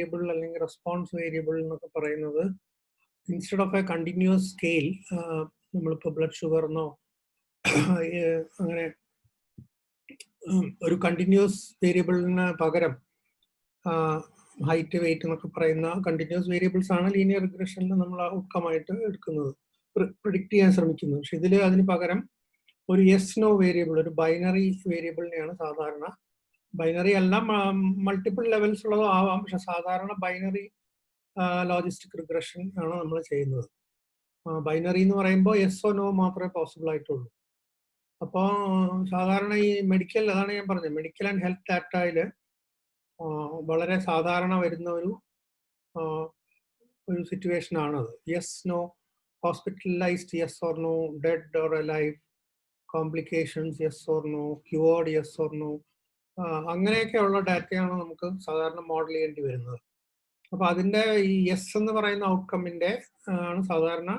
variable അല്ലെങ്കിൽ response variable എന്നൊക്കെ പറയുന്നത് instead of A continuous scale നമ്മളിപ്പോൾ ബ്ലഡ് ഷുഗറിനോ അങ്ങനെ ഒരു കണ്ടിന്യൂസ് വേരിയബിളിന് പകരം ഹൈറ്റ് വെയിറ്റ് എന്നൊക്കെ പറയുന്ന കണ്ടിന്യൂസ് വേരിയബിൾസ് ആണ് ലീനിയർ റിഗ്രഷനിൽ നമ്മൾ ഔട്ട്കം ആയിട്ട് എടുക്കുന്നത്, പ്രിഡിക്റ്റ് ചെയ്യാൻ ശ്രമിക്കുന്നത്. പക്ഷെ ഇതിൽ അതിന് പകരം ഒരു യെസ് നോ വേരിയബിൾ, ഒരു ബൈനറി വേരിയബിളിനെയാണ് സാധാരണ, ബൈനറി അല്ല മൾട്ടിപ്പിൾ ലെവൽസ് ഉള്ളതോ ആവാം, പക്ഷെ സാധാരണ ബൈനറി ലോജിസ്റ്റിക് റിഗ്രഷൻ ആണ് നമ്മൾ ചെയ്യുന്നത്. ബൈനറി എന്ന് പറയുമ്പോൾ യെസ് ഓ നോ മാത്രമേ പോസിബിൾ ആയിട്ടുള്ളൂ. അപ്പോൾ സാധാരണ ഈ മെഡിക്കൽ, അതാണ് ഞാൻ പറഞ്ഞത്, മെഡിക്കൽ ആൻഡ് ഹെൽത്ത് ഡാറ്റയിൽ വളരെ സാധാരണ വരുന്ന ഒരു സിറ്റുവേഷൻ ആണത്. Yes no, hospitalised yes or no, dead or alive, complications yes or no, cured yes or no, അങ്ങനെയൊക്കെയുള്ള ഡാറ്റയാണ് നമുക്ക് സാധാരണ മോഡൽ ചെയ്യേണ്ടി വരുന്നത്. അപ്പൊ അതിന്റെ ഈ യെസ് എന്ന് പറയുന്ന ഔട്ട്കമ്മിന്റെ ആണ് സാധാരണ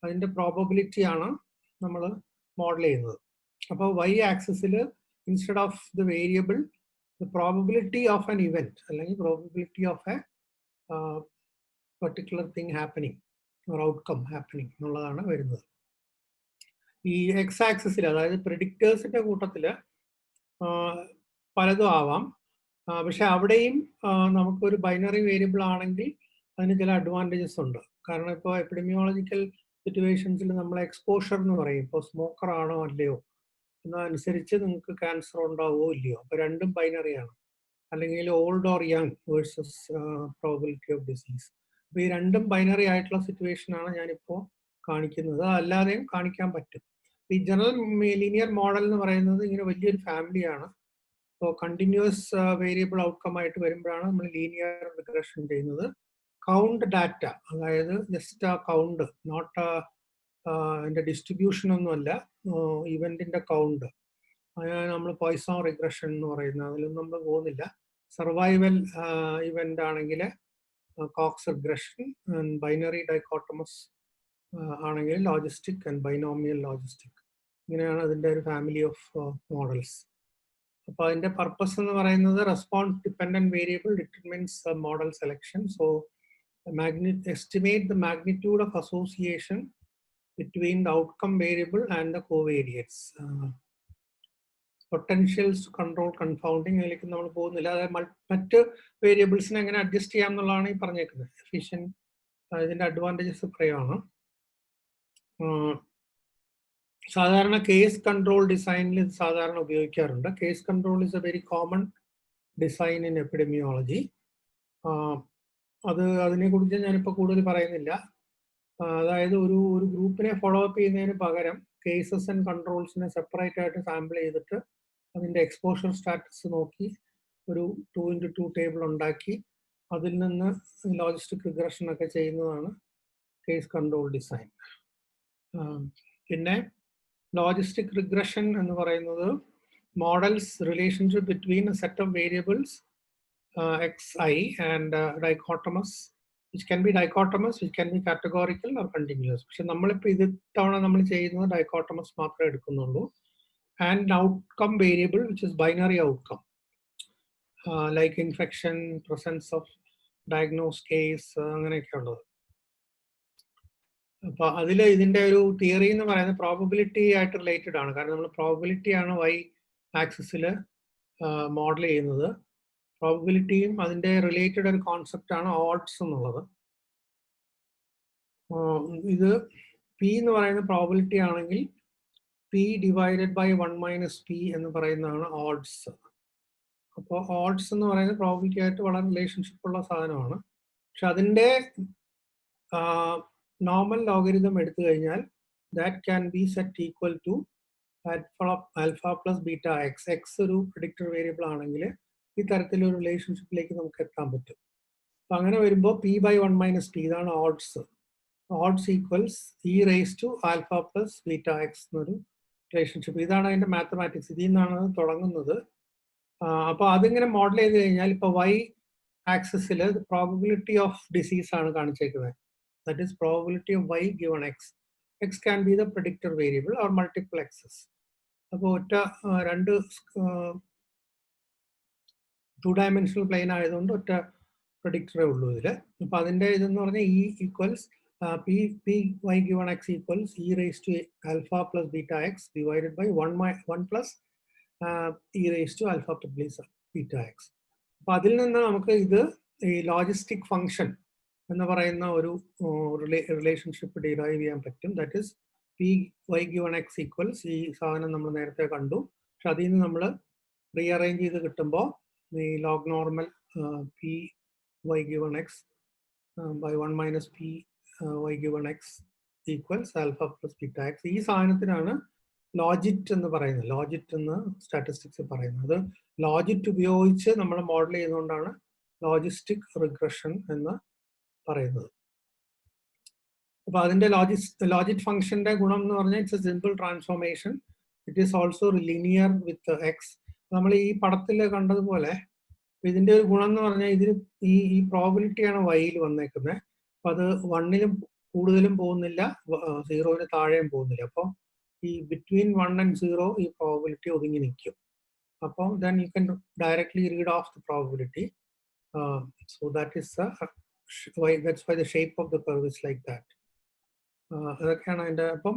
അതിന്റെ പ്രോബബിലിറ്റി ആണ് നമ്മൾ മോഡൽ ചെയ്യുന്നത്. അപ്പോൾ വൈ ആക്സിസിൽ instead of the variable the probability of an event അല്ലെങ്കിൽ probability of a particular thing happening or outcome happening എന്നുള്ളതാണ് വരുന്നത്. ഈ എക്സ് ആക്സിസിൽ, അതായത് പ്രെഡിക്റ്റേഴ്സിന്റെ കൂട്ടത്തിൽ പലതും ആവാം, പക്ഷെ അവിടെയും നമുക്കൊരു ബൈനറി വേരിയബിൾ ആണെങ്കിൽ അതിന് ചില അഡ്വാൻറ്റേജസ് ഉണ്ട്. കാരണം ഇപ്പോൾ എപ്പിഡമിയോളജിക്കൽ സിറ്റുവേഷൻസിൽ നമ്മൾ എക്സ്പോഷർ എന്ന് പറയും, ഇപ്പോൾ സ്മോക്കർ ആണോ അല്ലയോ എന്നനുസരിച്ച് നിങ്ങൾക്ക് ക്യാൻസർ ഉണ്ടാവുമോ ഇല്ലയോ, അപ്പോൾ രണ്ടും ബൈനറിയാണ്. അല്ലെങ്കിൽ old or young versus probability of disease, അപ്പോൾ ഈ രണ്ടും ബൈനറി ആയിട്ടുള്ള സിറ്റുവേഷനാണ് ഞാനിപ്പോൾ കാണിക്കുന്നത്. അല്ലാതെയും കാണിക്കാൻ പറ്റും. ഈ ജനറൽ ലീനിയർ മോഡൽ എന്ന് പറയുന്നത് ഇങ്ങനെ വലിയൊരു ഫാമിലിയാണ്. അപ്പോൾ കണ്ടിന്യൂസ് വേരിയബിൾ ഔട്ട്കം ആയിട്ട് വരുമ്പോഴാണ് നമ്മൾ ലീനിയർ റിഗ്രഷൻ ചെയ്യുന്നത്. കൗണ്ട് ഡാറ്റ, അതായത് ജസ്റ്റ് ആ കൗണ്ട്, നോട്ട് അതിൻ്റെ ഡിസ്ട്രിബ്യൂഷൻ ഒന്നുമല്ല, ഇവന്റിന്റെ കൗണ്ട്, നമ്മൾ പോയ്സോൺ റിഗ്രഷൻ എന്ന് പറയുന്നത്, അതിലൊന്നും നമ്മൾ പോകുന്നില്ല. സർവൈവൽ ഇവന്റ് ആണെങ്കിൽ കോക്സ് റിഗ്രഷൻ, ബൈനറി ഡൈക്കോട്ടമസ് ആണെങ്കിൽ ലോജിസ്റ്റിക് ആൻഡ് ബൈനോമിയൽ ലോജിസ്റ്റിക്, ഇങ്ങനെയാണ് അതിൻ്റെ ഒരു ഫാമിലി ഓഫ് മോഡൽസ്. അപ്പോൾ അതിൻ്റെ പർപ്പസ് എന്ന് പറയുന്നത് response dependent variable determines model selection. So estimate the magnitude of association between the outcome variable and the covariates. Potentials to control confounding അതിലേക്ക് നമ്മൾ പോകുന്നില്ല. അതായത് മറ്റ് വേരിയബിൾസിനെ എങ്ങനെ അഡ്ജസ്റ്റ് ചെയ്യാം എന്നുള്ളതാണ് ഈ പറഞ്ഞേക്കുന്നത്. എഫിഷ്യൻ, ഇതിൻ്റെ അഡ്വാൻറ്റേജസ് പറയുകയാണ്. സാധാരണ കേസ് കൺട്രോൾ ഡിസൈനിൽ ഇത് സാധാരണ ഉപയോഗിക്കാറുണ്ട്. Case control is A very common design in epidemiology. അതിനെക്കുറിച്ച് ഞാനിപ്പോൾ കൂടുതൽ പറയുന്നില്ല. അതായത് ഒരു ഗ്രൂപ്പിനെ ഫോളോ അപ്പ് ചെയ്യുന്നതിന് പകരം കേസസ് ആൻഡ് കൺട്രോൾസിനെ സെപ്പറേറ്റ് ആയിട്ട് സാമ്പിൾ ചെയ്തിട്ട് അതിൻ്റെ എക്സ്പോഷർ സ്റ്റാറ്റസ് നോക്കി ഒരു 2x2 ടേബിൾ ഉണ്ടാക്കി അതിൽ നിന്ന് ലോജിസ്റ്റിക് റിഗ്രഷൻ ഒക്കെ ചെയ്യുന്നതാണ് കേസ് കൺട്രോൾ ഡിസൈൻ. പിന്നെ ലോജിസ്റ്റിക് റിഗ്രഷൻ എന്ന് പറയുന്നത് models relationship between A set of variables xi and dichotomous, which can be dichotomous, which can be categorical or continuous. പക്ഷെ നമ്മളിപ്പോൾ ഇത് തവണ നമ്മൾ ചെയ്യുന്നത് ഡൈക്കോട്ടമസ് മാത്രമേ എടുക്കുന്നുള്ളൂ. And outcome variable which is binary outcome, like infection, presence of diagnose case, അങ്ങനെയൊക്കെ ഉള്ളത്. അപ്പോൾ അതിൽ ഇതിൻ്റെ ഒരു തിയറി എന്ന് പറയുന്നത് പ്രോബബിലിറ്റി ആയിട്ട് റിലേറ്റഡ് ആണ്. കാരണം നമ്മൾ പ്രോബബിലിറ്റി ആണ് വൈ ആക്സിസിൽ മോഡൽ ചെയ്യുന്നത്. പ്രോബബിലിറ്റിയും അതിൻ്റെ റിലേറ്റഡ് ഒരു കോൺസെപ്റ്റ് ആണ് ഓഡ്സ് എന്നുള്ളത്. ഇത് പി എന്ന് പറയുന്ന പ്രോബബിലിറ്റി ആണെങ്കിൽ പി ഡിവൈഡഡ് ബൈ 1 - p എന്ന് പറയുന്നതാണ് ഓഡ്സ്. അപ്പോൾ ഓഡ്സ് എന്ന് പറയുന്നത് പ്രോബബിലിറ്റി ആയിട്ട് വളരെ റിലേഷൻഷിപ്പ് ഉള്ള സാധനമാണ്. പക്ഷെ അതിൻ്റെ നോർമൽ ലോഗരിതം എടുത്തു കഴിഞ്ഞാൽ that can be set equal to alpha plus beta X. X ഒരു പ്രെഡിക്റ്റർ വേരിയബിൾ ആണെങ്കിൽ ഈ തരത്തിലൊരു റിലേഷൻഷിപ്പിലേക്ക് നമുക്ക് എത്താൻ പറ്റും. അപ്പം അങ്ങനെ വരുമ്പോൾ p by 1 - p, ഇതാണ് odds. Odds equals e raised to alpha plus beta x എന്നൊരു റിലേഷൻഷിപ്പ്. ഇതാണ് അതിൻ്റെ മാത്തമാറ്റിക്സ്, ഇതിൽ നിന്നാണ് തുടങ്ങുന്നത്. അപ്പോൾ അതിങ്ങനെ മോഡൽ ചെയ്ത് കഴിഞ്ഞാൽ ഇപ്പോൾ y ആക്സിസിൽ പ്രോബബിലിറ്റി ഓഫ് ഡിസീസ് ആണ് കാണിച്ചേക്കുന്നത്. That is probability of y given x. x can be the predictor variable or multiple x's. അപ്പോൾ രണ്ട് 2-dimensional പ്ലെയിൻ ആയതുകൊണ്ട് ഒറ്റ പ്രഡിക്റ്ററേ ഉള്ളൂ ഇതിൽ. അപ്പം അതിൻ്റെ ഇതെന്ന് പറഞ്ഞാൽ E equals P Y given X equals E raise to alpha plus beta X divided by 1 plus E raise to alpha plus beta X. അപ്പം അതിൽ നിന്ന് നമുക്ക് ഇത് ഈ ലോജിസ്റ്റിക് ഫംഗ്ഷൻ എന്ന് പറയുന്ന ഒരു റിലേഷൻഷിപ്പ് ഡിറൈവ് ചെയ്യാൻ പറ്റും. That is P Y given X equals, ഈ സാധനം നമ്മൾ നേരത്തെ കണ്ടു, പക്ഷെ അതിൽ നിന്ന് നമ്മൾ റീഅറേഞ്ച് ചെയ്ത് കിട്ടുമ്പോൾ ഈ log normal P y given x by 1 minus p y given x equals alpha plus beta x. ഈ സാധനത്തിനാണ് ലോജിറ്റ് എന്ന് പറയുന്നത്. ലോജിറ്റ് എന്ന് സ്റ്റാറ്റിസ്റ്റിക്സ് പറയുന്നത്. ലോജിറ്റ് ഉപയോഗിച്ച് നമ്മൾ മോഡൽ ചെയ്യുന്നതുകൊണ്ടാണ് ലോജിസ്റ്റിക് റിഗ്രഷൻ എന്ന് പറയുന്നത്. അപ്പൊ അതിന്റെ ലോജിറ്റ് ഫംഗ്ഷന്റെ ഗുണം എന്ന് പറഞ്ഞാൽ it's A simple transformation. It is also linear with X. നമ്മൾ ഈ പടത്തിൽ കണ്ടതുപോലെ ഇതിന്റെ ഒരു ഗുണം എന്ന് പറഞ്ഞാൽ ഇതിന് ഈ പ്രോബിലിറ്റിയാണ് വൈയിൽ വന്നേക്കുന്നത്. അപ്പൊ അത് 1ലും കൂടുതലും പോകുന്നില്ല, 0ന് താഴെയും പോകുന്നില്ല. അപ്പോൾ ഈ ബിറ്റ്വീൻ 1 and 0 ഈ പ്രോബിലിറ്റി ഒതുങ്ങി നിൽക്കും. അപ്പോൾ then you can directly read of the probability. So that is that's why the shape of the curve is like that. അതൊക്കെയാണ് അതിന്റെ. അപ്പം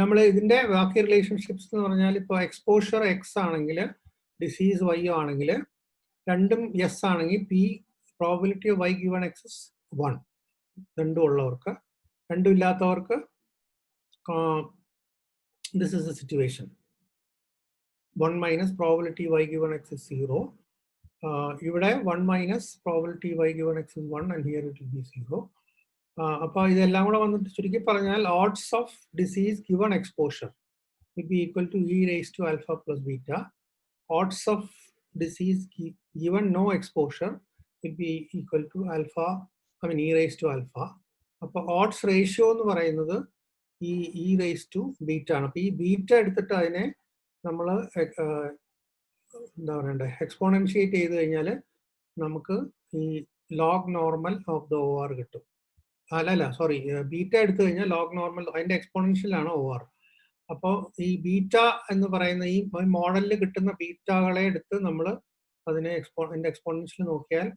നമ്മൾ ഇതിന്റെ ബാക്കി റിലേഷൻഷിപ്സ് എന്ന് പറഞ്ഞാൽ ഇപ്പോൾ എക്സ്പോഷർ എക്സ് ആണെങ്കിൽ ഡിസീസ് വൈ ആണെങ്കിൽ രണ്ടും യെസ് ആണെങ്കിൽ P probability of Y given X 1. രണ്ടും ഉള്ളവർക്ക്. രണ്ടും ഇല്ലാത്തവർക്ക് this is the situation. 1 minus probability Y given X 0. ഇവിടെ 1 minus probability Y given X 1 and here it will be 0. അപ്പോൾ ഇതെല്ലാം കൂടെ വന്നിട്ട് ചുരുക്കി പറഞ്ഞാൽ odds of disease given exposure will be equal to E raise to alpha plus beta. Ods of disease given no exposure will be equal to alpha, I mean e raised to alpha. അപ്പോൾ odds ratio എന്ന് പറയുന്നത് ഈ e raised to beta ആണ്. അപ്പോൾ ഈ beta എടുത്തിട്ട് അതിനെ നമ്മൾ എന്താ പറയണ്ടേ എക്സ്പോണൻഷിയേറ്റ് ചെയ്ത് കഴിഞ്ഞാൽ നമുക്ക് ഈ log normal of the OR കിട്ടും. അല്ല സോറി, ബീറ്റ എടുത്തു കഴിഞ്ഞാൽ ലോഗ് നോർമൽ അതിന്റെ എക്സ്പോണൻഷ്യലാണ് OR. അപ്പോൾ ഈ ബീറ്റ എന്ന് പറയുന്ന ഈ മോഡലിൽ കിട്ടുന്ന ബീറ്റകളെ എടുത്ത് നമ്മൾ അതിനെ എക്സ്പോണൻഷ്യൽ നോക്കിയാൽ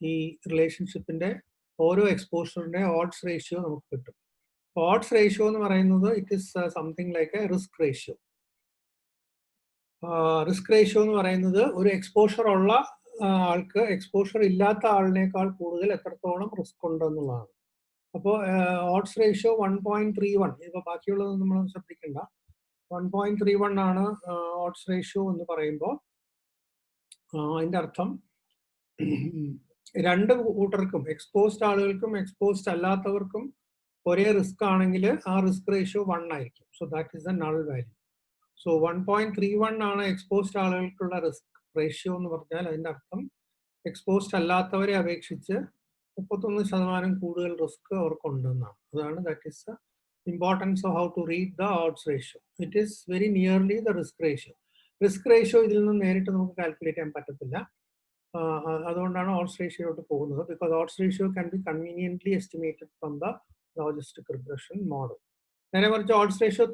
ഈ റിലേഷൻഷിപ്പിന്റെ ഓരോ എക്സ്പോഷറിന്റെ ഓഡ്സ് റേഷ്യോ നമുക്ക് കിട്ടും. ഓഡ്സ് റേഷ്യോ എന്ന് പറയുന്നത് it is something like A risk ratio. Risk ratio എന്ന് പറയുന്നത് ഒരു എക്സ്പോഷർ ഉള്ള ആൾക്ക് എക്സ്പോഷർ ഇല്ലാത്ത ആളിനേക്കാൾ കൂടുതൽ എത്രത്തോളം റിസ്ക് ഉണ്ടെന്നുള്ളതാണ്. അപ്പോൾ ഓഡ്സ് റേഷ്യോ 1.31. ഇപ്പോൾ ബാക്കിയുള്ളത് നമ്മൾ ശ്രദ്ധിക്കേണ്ട. 1.31 ആണ് ഓഡ്സ് റേഷ്യോ എന്ന് പറയുമ്പോൾ അതിൻ്റെ അർത്ഥം രണ്ട് കൂട്ടർക്കും എക്സ്പോസ്ഡ് ആളുകൾക്കും എക്സ്പോസ്ഡ് അല്ലാത്തവർക്കും ഒരേ റിസ്ക് ആണെങ്കിൽ ആ റിസ്ക് റേഷ്യോ 1 ആയിരിക്കും. So that is A null value. So 1.31 ആണ് എക്സ്പോസ്ഡ് ആളുകൾക്കുള്ള റിസ്ക് റേഷ്യോ എന്ന് പറഞ്ഞാൽ അതിൻ്റെ അർത്ഥം എക്സ്പോസ്ഡ് അല്ലാത്തവരെ അപേക്ഷിച്ച് 31% കൂടുതൽ റിസ്ക് അവർക്കുണ്ടെന്നാണ്. അതാണ് that is the importance of how to read the odds ratio. It is very nearly the risk ratio. Risk ratio ഇതിൽ നിന്ന് നേരിട്ട് നമുക്ക് കാൽക്കുലേറ്റ് ചെയ്യാൻ പറ്റത്തില്ല. അതുകൊണ്ടാണ് ഓഡ്സ് റേഷ്യോയിലോട്ട് പോകുന്നത്. Because odds ratio can be conveniently estimated from the logistic regression model. നേരെ മറിച്ച് ഓഡ്സ് റേഷ്യോ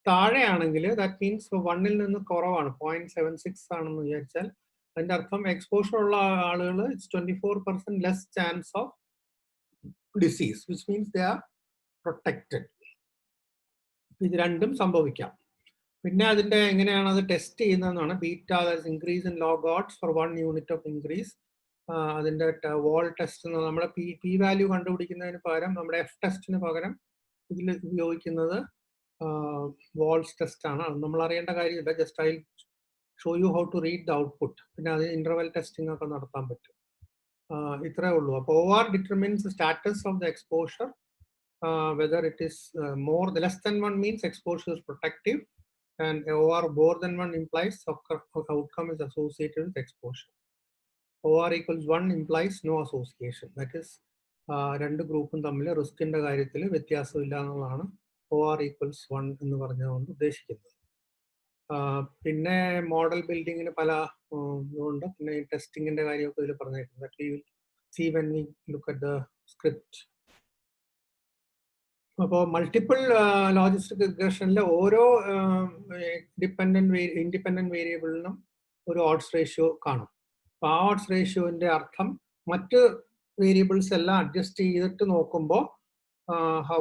താഴെയാണെങ്കിൽ ദാറ്റ് മീൻസ് 1ൽ നിന്ന് കുറവാണ്, 0.76 ആണെന്ന് വിചാരിച്ചാൽ അതിന്റെ അർത്ഥം എക്സ്പോഷർ ഉള്ള ആളുകൾ it's 24% less chance of disease, which means they are protected. ഇത് രണ്ടും സംഭവിക്കാം. പിന്നെ അതിന്റെ എങ്ങനെയാണ് അത് ടെസ്റ്റ് ചെയ്യുന്നതെന്നാണ്. Beta increase in log odds for 1 unit of increase. അതിന്റെ വോൾ ടെസ്റ്റ് നമ്മൾ പി വാല്യൂ കണ്ടുപിടിക്കുന്നതിന് പകരം നമ്മുടെ എഫ് ടെസ്റ്റിന് പകരം ഇതിൽ ഉപയോഗിക്കുന്നത് വോൾസ് ടെസ്റ്റ് ആണ്. അത് നമ്മൾ അറിയേണ്ട കാര്യമില്ല. Just I show you how to read the output. പിന്നെ അത് ഇന്റർവെൽ ടെസ്റ്റിംഗ് ഒക്കെ നടത്താൻ പറ്റും. ഇത്രേ ഉള്ളൂ. അപ്പോൾ OR determines status of the exposure, whether it is more less than 1 means exposure is protective and OR more than 1 implies outcome is associated with exposure. OR equals 1 implies no association. That is രണ്ട് ഗ്രൂപ്പും തമ്മിൽ റിസ്കിന്റെ കാര്യത്തിൽ വ്യത്യാസമില്ല എന്നുള്ളതാണ് OR equals 1 എന്ന് പറഞ്ഞുകൊണ്ട് ഉദ്ദേശിക്കുന്നത്. പിന്നെ മോഡൽ ബിൽഡിങ്ങിന് പല ഇതുണ്ട്. പിന്നെ ടെസ്റ്റിങ്ങിന്റെ കാര്യമൊക്കെ ഇതിൽ പറഞ്ഞിട്ടുണ്ട്. That we will see when we look at the script. അപ്പോൾ മൾട്ടിപ്പിൾ ലോജിസ്റ്റിക് റിഗ്രഷനിലെ ഓരോ ഇൻഡിപെൻഡന്റ് വേരിയബിളിനും ഒരു ഓഡ്സ് റേഷ്യോ കാണും. അപ്പോൾ ആ ഓഡ്സ് റേഷ്യോന്റെ അർത്ഥം മറ്റ് വേരിയബിൾസ് എല്ലാം അഡ്ജസ്റ്റ് ചെയ്തിട്ട് നോക്കുമ്പോൾ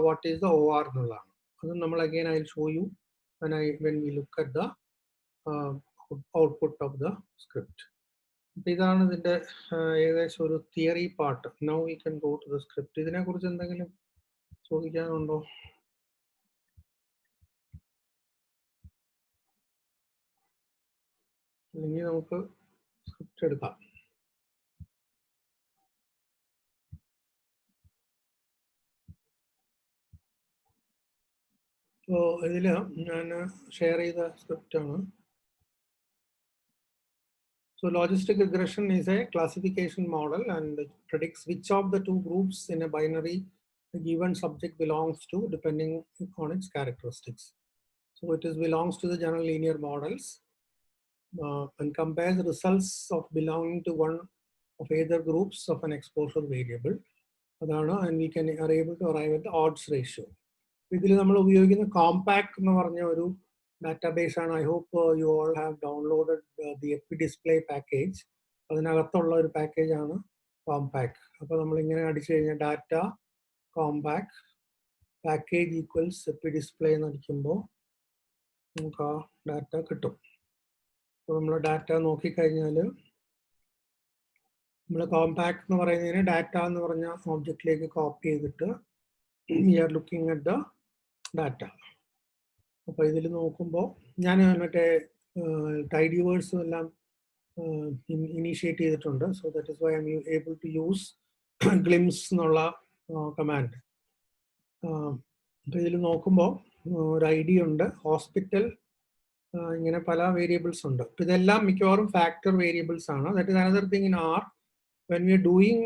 വാട്ട് ഈസ് ദ OR എന്നുള്ളതാണ്. അത് നമ്മൾ again I will show you when we look at the output of the script. അപ്പോൾ ഇതാണ് ഇതിൻ്റെ ഏകദേശം ഒരു theory part. Now we can go to the script. ഇതിനെക്കുറിച്ച് എന്തെങ്കിലും ചോദിക്കാനുണ്ടോ? അല്ലെങ്കിൽ നമുക്ക് സ്ക്രിപ്റ്റ് എടുക്കാം. സോ ഇതിൽ ഞാൻ ഷെയർ ചെയ്ത സ്ക്രിപ്റ്റാണ്. So logistic regression is a classification model and predicts which of the two groups in a binary a given subject belongs to depending on its characteristics. So it belongs to the general linear models and compares results of belonging to one of either groups of an exposure variable. And we are able to arrive at the odds ratio. ഇതിൽ നമ്മൾ ഉപയോഗിക്കുന്ന compact എന്ന് പറഞ്ഞ ഒരു database ആണ്. I hope you all have downloaded the epiDisplay package. അതിനകത്തുള്ള ഒരു package ആണ് കോമ്പാക്ട്. അപ്പോൾ നമ്മളിങ്ങനെ അടിച്ചു കഴിഞ്ഞാൽ data Compaq package equals epiDisplay എന്ന് അടിക്കുമ്പോൾ നമുക്ക് ആ ഡാറ്റ കിട്ടും. അപ്പോൾ നമ്മൾ ഡാറ്റ നോക്കിക്കഴിഞ്ഞാൽ നമ്മൾ കോമ്പാക്ട് എന്ന് പറയുന്നതിന് ഡാറ്റ എന്ന് പറഞ്ഞ ഓബ്ജക്റ്റിലേക്ക് കോപ്പി ചെയ്തിട്ട് we are looking at the data. അപ്പോൾ ഇതിൽ നോക്കുമ്പോൾ ഞാൻ മറ്റേ ടൈഡിവേഴ്സും എല്ലാം ഇനീഷ്യേറ്റ് ചെയ്തിട്ടുണ്ട്. So that is why I'm able to use glimpse എന്നുള്ള കമാൻഡ്. അപ്പോൾ ഇതിൽ നോക്കുമ്പോൾ ഒരു ID ഉണ്ട്, ഹോസ്പിറ്റൽ, ഇങ്ങനെ പല വേരിയബിൾസ് ഉണ്ട്. അപ്പോൾ ഇതെല്ലാം മിക്കവാറും ഫാക്ടർ വേരിയബിൾസ് ആണ്. That is another thing in R. When we are doing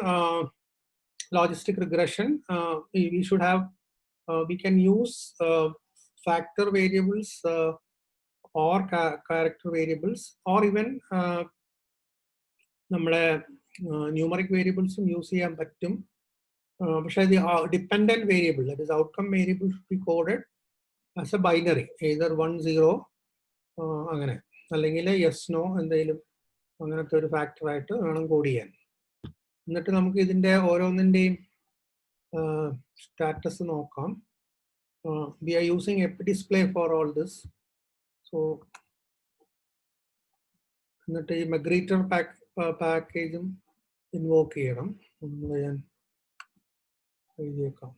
logistic regression, we should have we can use factor variables or character variables or even നമ്മുടെ numeric variables use ചെയ്യാൻ പറ്റും. പക്ഷേ the dependent variable, that is outcome variable, should be coded as a binary, either 1 0 അങ്ങനെ, അല്ലെങ്കിൽ yes no എന്തെങ്കിലും അങ്ങനത്തെ ഒരു factor ആയിട്ട് വേണം കോഡ് ചെയ്യാൻ. എന്നിട്ട് നമുക്ക് ഇതിൻ്റെ ഓരോന്നിൻ്റെയും സ്റ്റാറ്റസ് നോക്കാം. We are using epiDisplay for all this. So എന്നിട്ട് ഈ മൈഗ്രേറ്റർ പാക്കേജും ഇൻവോക്ക് ചെയ്യണം. ഞാൻ എഴുതിയേക്കാം.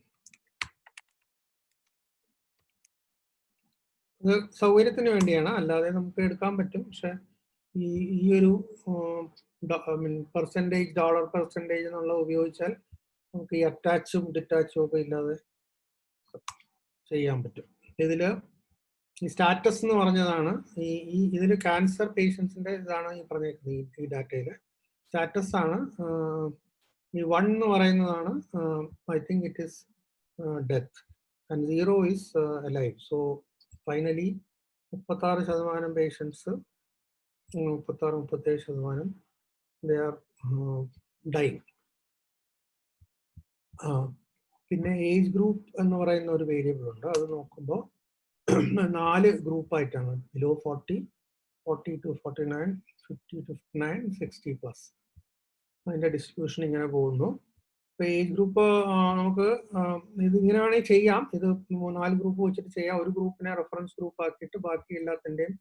ഇത് സൗകര്യത്തിന് വേണ്ടിയാണ്, അല്ലാതെ നമുക്ക് എടുക്കാൻ പറ്റും. പക്ഷെ ഈ ഒരു പെർസെൻറ്റേജ് $% എന്നുള്ള ഉപയോഗിച്ചാൽ നമുക്ക് ഈ അറ്റാച്ചും ഡിറ്റാച്ചും ഒക്കെ ഇല്ലാതെ ചെയ്യാൻ പറ്റും. ഇതിൽ ഈ സ്റ്റാറ്റസ് എന്ന് പറഞ്ഞതാണ് ഇതിൽ ക്യാൻസർ പേഷ്യൻസിൻ്റെ ഇതാണ് ഈ പറഞ്ഞേക്കുന്നത്. ഈ ഡാറ്റയിൽ സ്റ്റാറ്റസ് ആണ്. ഈ 1 എന്ന് പറയുന്നതാണ് I think it is death and 0 is alive. So finally 36% patients, 36-37% they are dying. പിന്നെ ഏജ് ഗ്രൂപ്പ് എന്ന് പറയുന്ന ഒരു വേരിയബിൾ ഉണ്ട്. അത് നോക്കുമ്പോൾ 4 ഗ്രൂപ്പായിട്ടാണ്. Below 40, 40 to 49, 50 to 59, 60+. അതിൻ്റെ ഡിസ്ട്രിബ്യൂഷൻ ഇങ്ങനെ പോകുന്നു. ഇപ്പോൾ ഏജ് ഗ്രൂപ്പ് നമുക്ക് ഇതിങ്ങനെ വേണമെങ്കിൽ ചെയ്യാം. ഇത് 4 ഗ്രൂപ്പ് വെച്ചിട്ട് ചെയ്യാം. ഒരു ഗ്രൂപ്പിനെ റെഫറൻസ് ഗ്രൂപ്പ് ആക്കിയിട്ട് ബാക്കി എല്ലാത്തിൻ്റെയും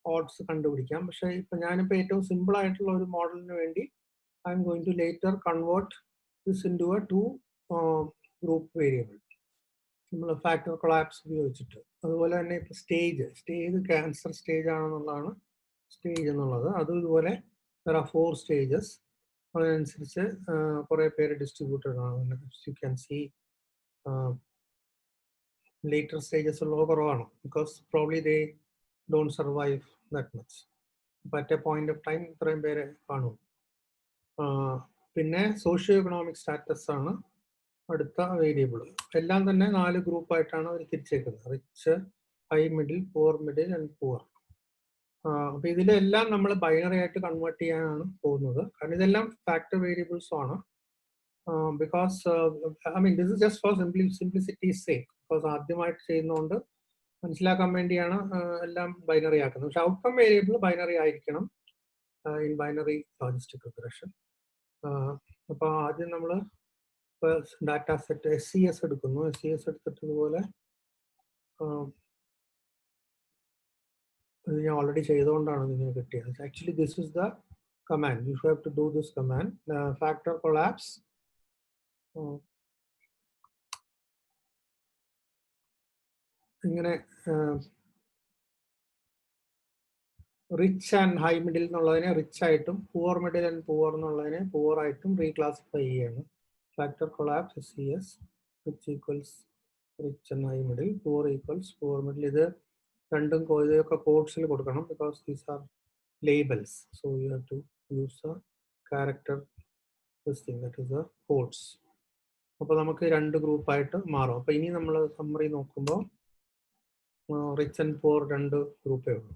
ഓഡ്സ് കണ്ടുപിടിക്കാം. പക്ഷേ ഇപ്പം ഞാനിപ്പോൾ ഏറ്റവും സിമ്പിൾ ആയിട്ടുള്ള ഒരു മോഡലിന് വേണ്ടി I'm going to later convert this into a 2 group variable, നമ്മൾ ഫാക്ടർ കൊളാപ്സ് ഉപയോഗിച്ചിട്ട്. അതുപോലെ തന്നെ ഇപ്പോൾ സ്റ്റേജ് ക്യാൻസർ സ്റ്റേജ് ആണെന്നുള്ളതാണ് സ്റ്റേജ് എന്നുള്ളത്. അതും ഇതുപോലെ there are 4 stages. അതിനനുസരിച്ച് കുറേ പേര് ഡിസ്ട്രിബ്യൂട്ടഡ് ആണ്. You can see later stages ഉള്ളത് കുറവാണ്. Because probably they don't survive that much. At a point of time ഇത്രയും പേരെ കാണും. പിന്നെ സോഷ്യോ എക്കണോമിക് സ്റ്റാറ്റസ് ആണ് അടുത്ത വേരിയബിൾ. എല്ലാം തന്നെ 4 ഗ്രൂപ്പായിട്ടാണ് അവർ തിരിച്ചേക്കുന്നത്. Rich, high, middle, poor, middle and poor. അപ്പോൾ ഇതിലെല്ലാം നമ്മൾ ബൈനറി ആയിട്ട് കൺവേർട്ട് ചെയ്യാനാണ് പോകുന്നത്. കാരണം ഇതെല്ലാം ഫാക്ടർ വേരിയബിൾസും ആണ്. Because I mean this is just for simplicity sake. Because ആദ്യമായിട്ട് ചെയ്യുന്നതുകൊണ്ട് മനസ്സിലാക്കാൻ വേണ്ടിയാണ് എല്ലാം ബൈനറി ആക്കുന്നത്. പക്ഷെ ഔട്ട്കം വേരിയബിൾ ബൈനറി ആയിരിക്കണം ഇൻ ബൈനറി ലോജിസ്റ്റിക് റിഗ്രഷൻ. അപ്പോൾ ആദ്യം നമ്മൾ ഡാറ്റ സെറ്റ് SCS എടുക്കുന്നു. SCS എടുത്തിട്ട് ഇതുപോലെ ഇത് ഞാൻ ഓൾറെഡി ചെയ്തുകൊണ്ടാണ് ഇങ്ങനെ കിട്ടിയത്. Actually this is the command. You have to do this command. Factor collapse. ഇങ്ങനെ റിച്ച് ആൻഡ് ഹൈ മിഡിൽ എന്നുള്ളതിനെ റിച്ച് ആയിട്ടും പൂവർ മിഡിൽ ആൻഡ് പൂവർ എന്നുള്ളതിനെ പൂവർ ആയിട്ടും റീക്ലാസിഫൈ ചെയ്യാണ്. Factor collapse SCS rich equals rich and high middle, poor equals poor middle. ഇത് രണ്ടും ഇതൊക്കെ കോഡ്സിൽ കൊടുക്കണം because these are labels. So you have to use a character this thing that is a quotes. അപ്പോൾ നമുക്ക് രണ്ട് ഗ്രൂപ്പായിട്ട് മാറും. അപ്പോൾ ഇനി നമ്മൾ സമ്മറി നോക്കുമ്പോൾ റിച്ച് ആൻഡ് പൂവർ രണ്ട് ഗ്രൂപ്പേ ഉള്ളൂ.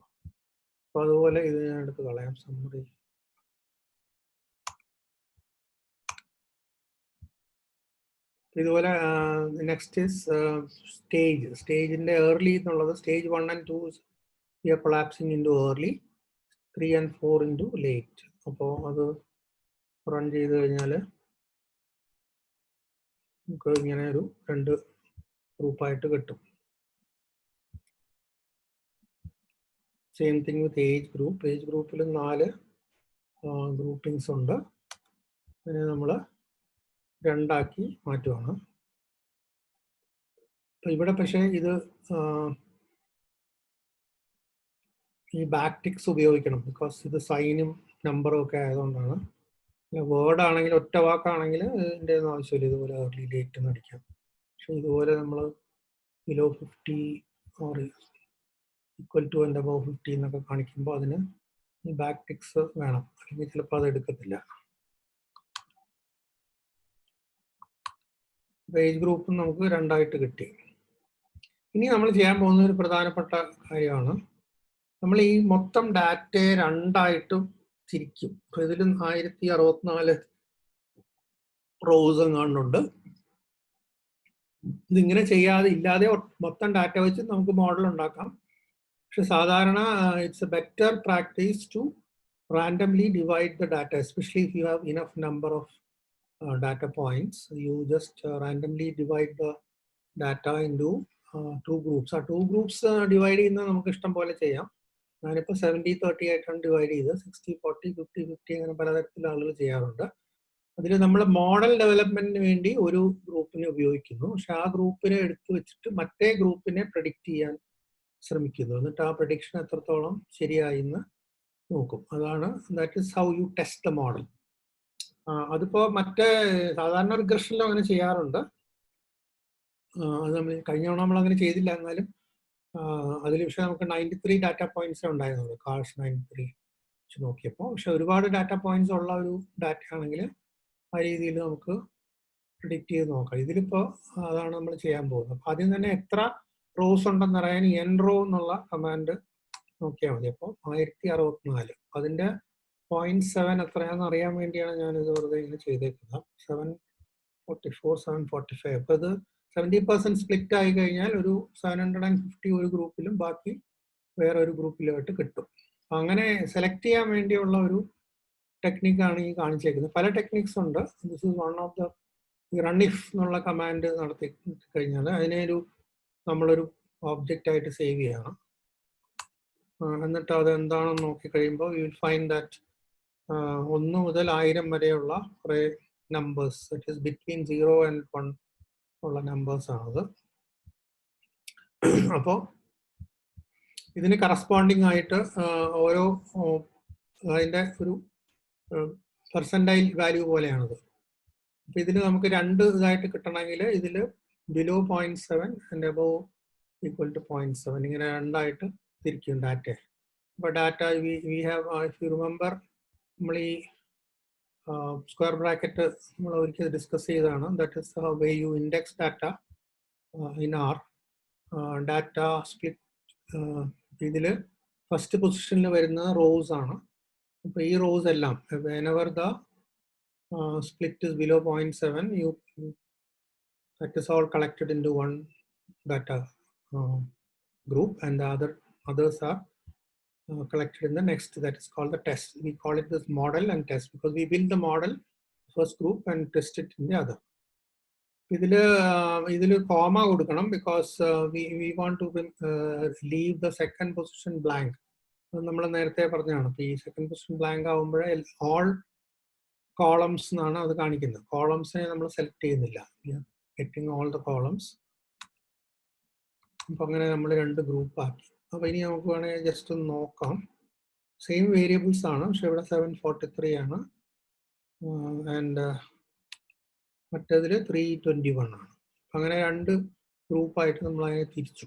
അപ്പോൾ അതുപോലെ ഇത് ഞാൻ എടുത്ത് കളയാം സമ്മറി. ഇതുപോലെ നെക്സ്റ്റ് ഇസ് സ്റ്റേജിൻ്റെ ഏർലി എന്നുള്ളത് stage 1 and 2 we are collapsing into early, 3 and 4 into late. അപ്പോൾ അത് റൺ ചെയ്ത് കഴിഞ്ഞാൽ നമുക്ക് ഇങ്ങനെ ഒരു രണ്ട് ഗ്രൂപ്പായിട്ട് കിട്ടും. സെയിം തിങ് വിത്ത് ഏജ് ഗ്രൂപ്പ്. ഏജ് ഗ്രൂപ്പിൽ 4 ഗ്രൂപ്പിങ്സ് ഉണ്ട്. അതിനെ നമ്മൾ രണ്ടാക്കി മാറ്റുവാണ്. ഇവിടെ പക്ഷേ ഇത് ഈ ബാക്ക് ടിക്സ് ഉപയോഗിക്കണം ബിക്കോസ് ഇത് സൈനും നമ്പറും ഒക്കെ ആയതുകൊണ്ടാണ്. വേർഡ് ആണെങ്കിൽ ഒറ്റ വാക്കാണെങ്കിൽ ഇതിൻ്റെ ഒന്നും ആവശ്യമില്ല, ഇതുപോലെ ഏർലി ലേറ്റ് എന്ന് അടിക്കാം. പക്ഷെ ഇതുപോലെ നമ്മൾ below 50 or equal two and above 50 എന്നൊക്കെ കാണിക്കുമ്പോൾ അതിന് ഈ ബാക്ക് ടിക്സ് വേണം, അല്ലെങ്കിൽ ചിലപ്പോൾ അത് എടുക്കത്തില്ല. ഏജ് ഗ്രൂപ്പും നമുക്ക് രണ്ടായിട്ട് കിട്ടി. ഇനി നമ്മൾ ചെയ്യാൻ പോകുന്ന ഒരു പ്രധാനപ്പെട്ട കാര്യമാണ്, നമ്മൾ ഈ മൊത്തം ഡാറ്റയെ രണ്ടായിട്ടും തിരിക്കും. അപ്പോൾ ഇതിലും 1064 റോസ് എങ്ങാണ്ടുണ്ട്. ഇതിങ്ങനെ ചെയ്യാതെ ഇല്ലാതെ മൊത്തം ഡാറ്റ വെച്ച് നമുക്ക് മോഡൽ ഉണ്ടാക്കാം. പക്ഷെ സാധാരണ it's a better practice to randomly divide the data, especially if you have enough number of data points. You just randomly divide the data into 2 groups. ആ 2 groups ഡിവൈഡ് ചെയ്യുന്നത് നമുക്ക് ഇഷ്ടം പോലെ ചെയ്യാം. ഞാനിപ്പോൾ 70-30 ആയിട്ടാണ് ഡിവൈഡ് ചെയ്തത്. 60-40, 50-50 അങ്ങനെ പലതരത്തിൽ ആളുകൾ ചെയ്യാറുണ്ട്. അതിൽ നമ്മൾ മോഡൽ ഡെവലപ്മെന്റിന് വേണ്ടി ഒരു ഗ്രൂപ്പിനെ ഉപയോഗിക്കുന്നു. പക്ഷെ ആ ഗ്രൂപ്പിനെ എടുത്തു വെച്ചിട്ട് മറ്റേ ഗ്രൂപ്പിനെ പ്രഡിക്റ്റ് ചെയ്യാൻ ശ്രമിക്കുന്നു. എന്നിട്ട് ആ പ്രഡിക്ഷൻ എത്രത്തോളം ശരിയായി എന്ന് നോക്കും. അതാണ് that is how you test the model. അതിപ്പോൾ മറ്റേ സാധാരണ റിഗ്രഷനിലും അങ്ങനെ ചെയ്യാറുണ്ട്. അത് നമ്മൾ കഴിഞ്ഞ തവണ നമ്മൾ അങ്ങനെ ചെയ്തില്ല. എന്നാലും അതിൽ പക്ഷേ നമുക്ക് 93 ഡാറ്റ പോയിന്റ്സ് ഉണ്ടായിരുന്നുള്ളൂ, കാർസ് 93 വെച്ച് നോക്കിയപ്പോൾ. പക്ഷെ ഒരുപാട് ഡാറ്റ പോയിന്റ്സ് ഉള്ള ഒരു ഡാറ്റ ആണെങ്കിൽ ആ രീതിയിൽ നമുക്ക് പ്രിഡിക്റ്റ് ചെയ്ത് നോക്കാം. ഇതിലിപ്പോൾ അതാണ് നമ്മൾ ചെയ്യാൻ പോകുന്നത്. അപ്പോൾ ആദ്യം തന്നെ എത്ര റോസ് ഉണ്ടെന്ന് അറിയാൻ nrow എന്നുള്ള കമാൻഡ് നോക്കിയാൽ മതി. അപ്പോൾ 1064. അതിൻ്റെ 0.7 എത്രയാണെന്ന് അറിയാൻ വേണ്ടിയാണ് ഞാനിത് വെറുതെ ഇങ്ങനെ ചെയ്തേക്കുന്നത്. 744, 745. അപ്പോൾ ഇത് 70% സ്പ്ലിറ്റ് ആയി കഴിഞ്ഞാൽ ഒരു 750 ഒരു ഗ്രൂപ്പിലും ബാക്കി വേറെ ഒരു ഗ്രൂപ്പിലുമായിട്ട് കിട്ടും. അങ്ങനെ സെലക്ട് ചെയ്യാൻ വേണ്ടിയുള്ള ഒരു ടെക്നിക്കാണ് ഈ കാണിച്ചേക്കുന്നത്. പല ടെക്നിക്സ് ഉണ്ട്. This is one of the run if എന്നുള്ള കമാൻഡ് നടത്തി കഴിഞ്ഞാൽ അതിനെ നമ്മളൊരു ഒബ്ജക്റ്റ് ആയിട്ട് സേവ് ചെയ്യണം. എന്നിട്ട് അത് എന്താണെന്ന് നോക്കി കഴിയുമ്പോൾ യു വിൽ ഫൈൻഡ് ദാറ്റ് 1 മുതൽ 1000 വരെയുള്ള കുറേ numbers, that is between 0 and 1 ഉള്ള നമ്പേഴ്സ് ആണത്. അപ്പോൾ ഇതിന് കറസ്പോണ്ടിങ് ആയിട്ട് ഓരോ അതിൻ്റെ ഒരു പെർസെൻറ്റൈൽ വാല്യൂ പോലെയാണത്. അപ്പോൾ ഇതിൽ നമുക്ക് രണ്ട് ഇതായിട്ട് കിട്ടണമെങ്കിൽ ഇതിൽ below 0.7 and above equal to 0.7 ഇങ്ങനെ രണ്ടായിട്ട് തിരിക്കും ഡാറ്റ. അപ്പോൾ data we have, if you remember, നമ്മൾ ഈ സ്ക്വയർ ബ്രാക്കറ്റ് നമ്മൾ ഒരിക്കൽ ഡിസ്കസ് ചെയ്തതാണ്. That is how way you index data in R data split. ഇതിൽ ഫസ്റ്റ് പൊസിഷനിൽ വരുന്ന റോസ് ആണ്. അപ്പോൾ ഈ റോസ് എല്ലാം whenever the split is below 0.7, that is all collected into one data group, and the others are collected in the next. That is called the test. We call it this model and test because we build the model first group and test it in the other. ഇതിൽ comma കൊടുക്കണം because we want to leave the second position blank. നമ്മൾ നേരത്തെ പറഞ്ഞതാണ്. ഈ second position blank ആവുമ്പോഴേ all columns എന്നാണ് അത് കാണിക്കുന്നത്. കോളംസിനെ നമ്മൾ സെലക്ട് ചെയ്യുന്നില്ല. Getting all the columns. അപ്പം അങ്ങനെ നമ്മൾ രണ്ട് ഗ്രൂപ്പ് ആക്കി. അപ്പോൾ ഇനി നമുക്ക് വേണമെങ്കിൽ ജസ്റ്റ് ഒന്ന് നോക്കാം. സെയിം വേരിയബിൾസ് ആണ്, പക്ഷെ ഇവിടെ 743 ആണ് ആൻഡ് മറ്റേതിൽ 321 ആണ്. അങ്ങനെ രണ്ട് ഗ്രൂപ്പായിട്ട് നമ്മൾ അതിനെ തിരിച്ചു.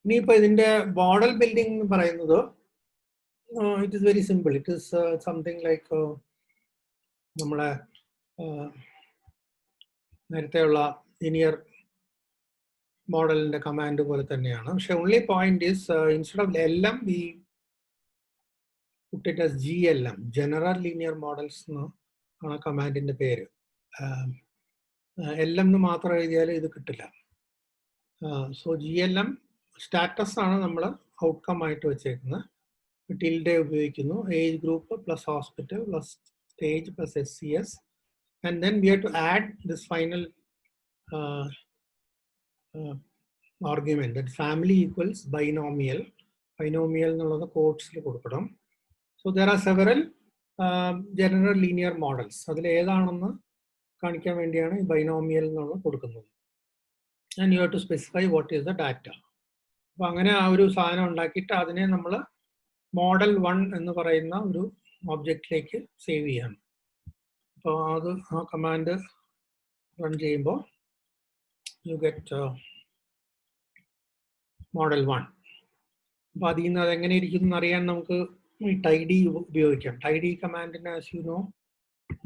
ഇനിയിപ്പോൾ ഇതിൻ്റെ മോഡൽ ബിൽഡിംഗ് എന്ന് പറയുന്നത് it is very simple. It is something like നമ്മളെ നേരത്തെയുള്ള ലീനിയർ മോഡലിൻ്റെ കമാൻഡ് പോലെ തന്നെയാണ്. പക്ഷെ only point is instead of LM we put it as GLM, General Linear Models ആണ് കമാൻഡിൻ്റെ പേര്. LM എന്ന് മാത്രം എഴുതിയാൽ ഇത് കിട്ടില്ല. സോ GLM സ്റ്റാറ്റസ് ആണ് നമ്മൾ ഔട്ട്കം ആയിട്ട് വെച്ചേക്കുന്നത്. ടിൽഡെ ഉപയോഗിക്കുന്നു, age group plus hospital plus stage plus SCS, and then we have to add this final argument that family equals binomial. Binomial എന്നുള്ളത് കോഡ്സിൽ കൊടുക്കണം. So there are several general linear models. അതിൽ ഏതാണെന്ന് കാണിക്കാൻ വേണ്ടിയാണ് ഈ ബൈനോമിയൽ എന്നുള്ളത് കൊടുക്കുന്നത്. And you have to specify what is the data. അപ്പോൾ അങ്ങനെ ആ ഒരു സാധനം ഉണ്ടാക്കിയിട്ട് അതിനെ നമ്മൾ മോഡൽ 1 എന്ന് പറയുന്ന ഒരു ഒബ്ജക്റ്റിലേക്ക് സേവ് ചെയ്യണം. അപ്പോൾ അത് ആ കമാൻഡ് റൺ ചെയ്യുമ്പോൾ യു ഗെറ്റ് മോഡൽ 1. അപ്പോൾ അതിൽ നിന്ന് അതെങ്ങനെ ഇരിക്കുന്നു എന്നറിയാൻ നമുക്ക് tidy ഉപയോഗിക്കാം. tidy കമാൻഡിന് as you know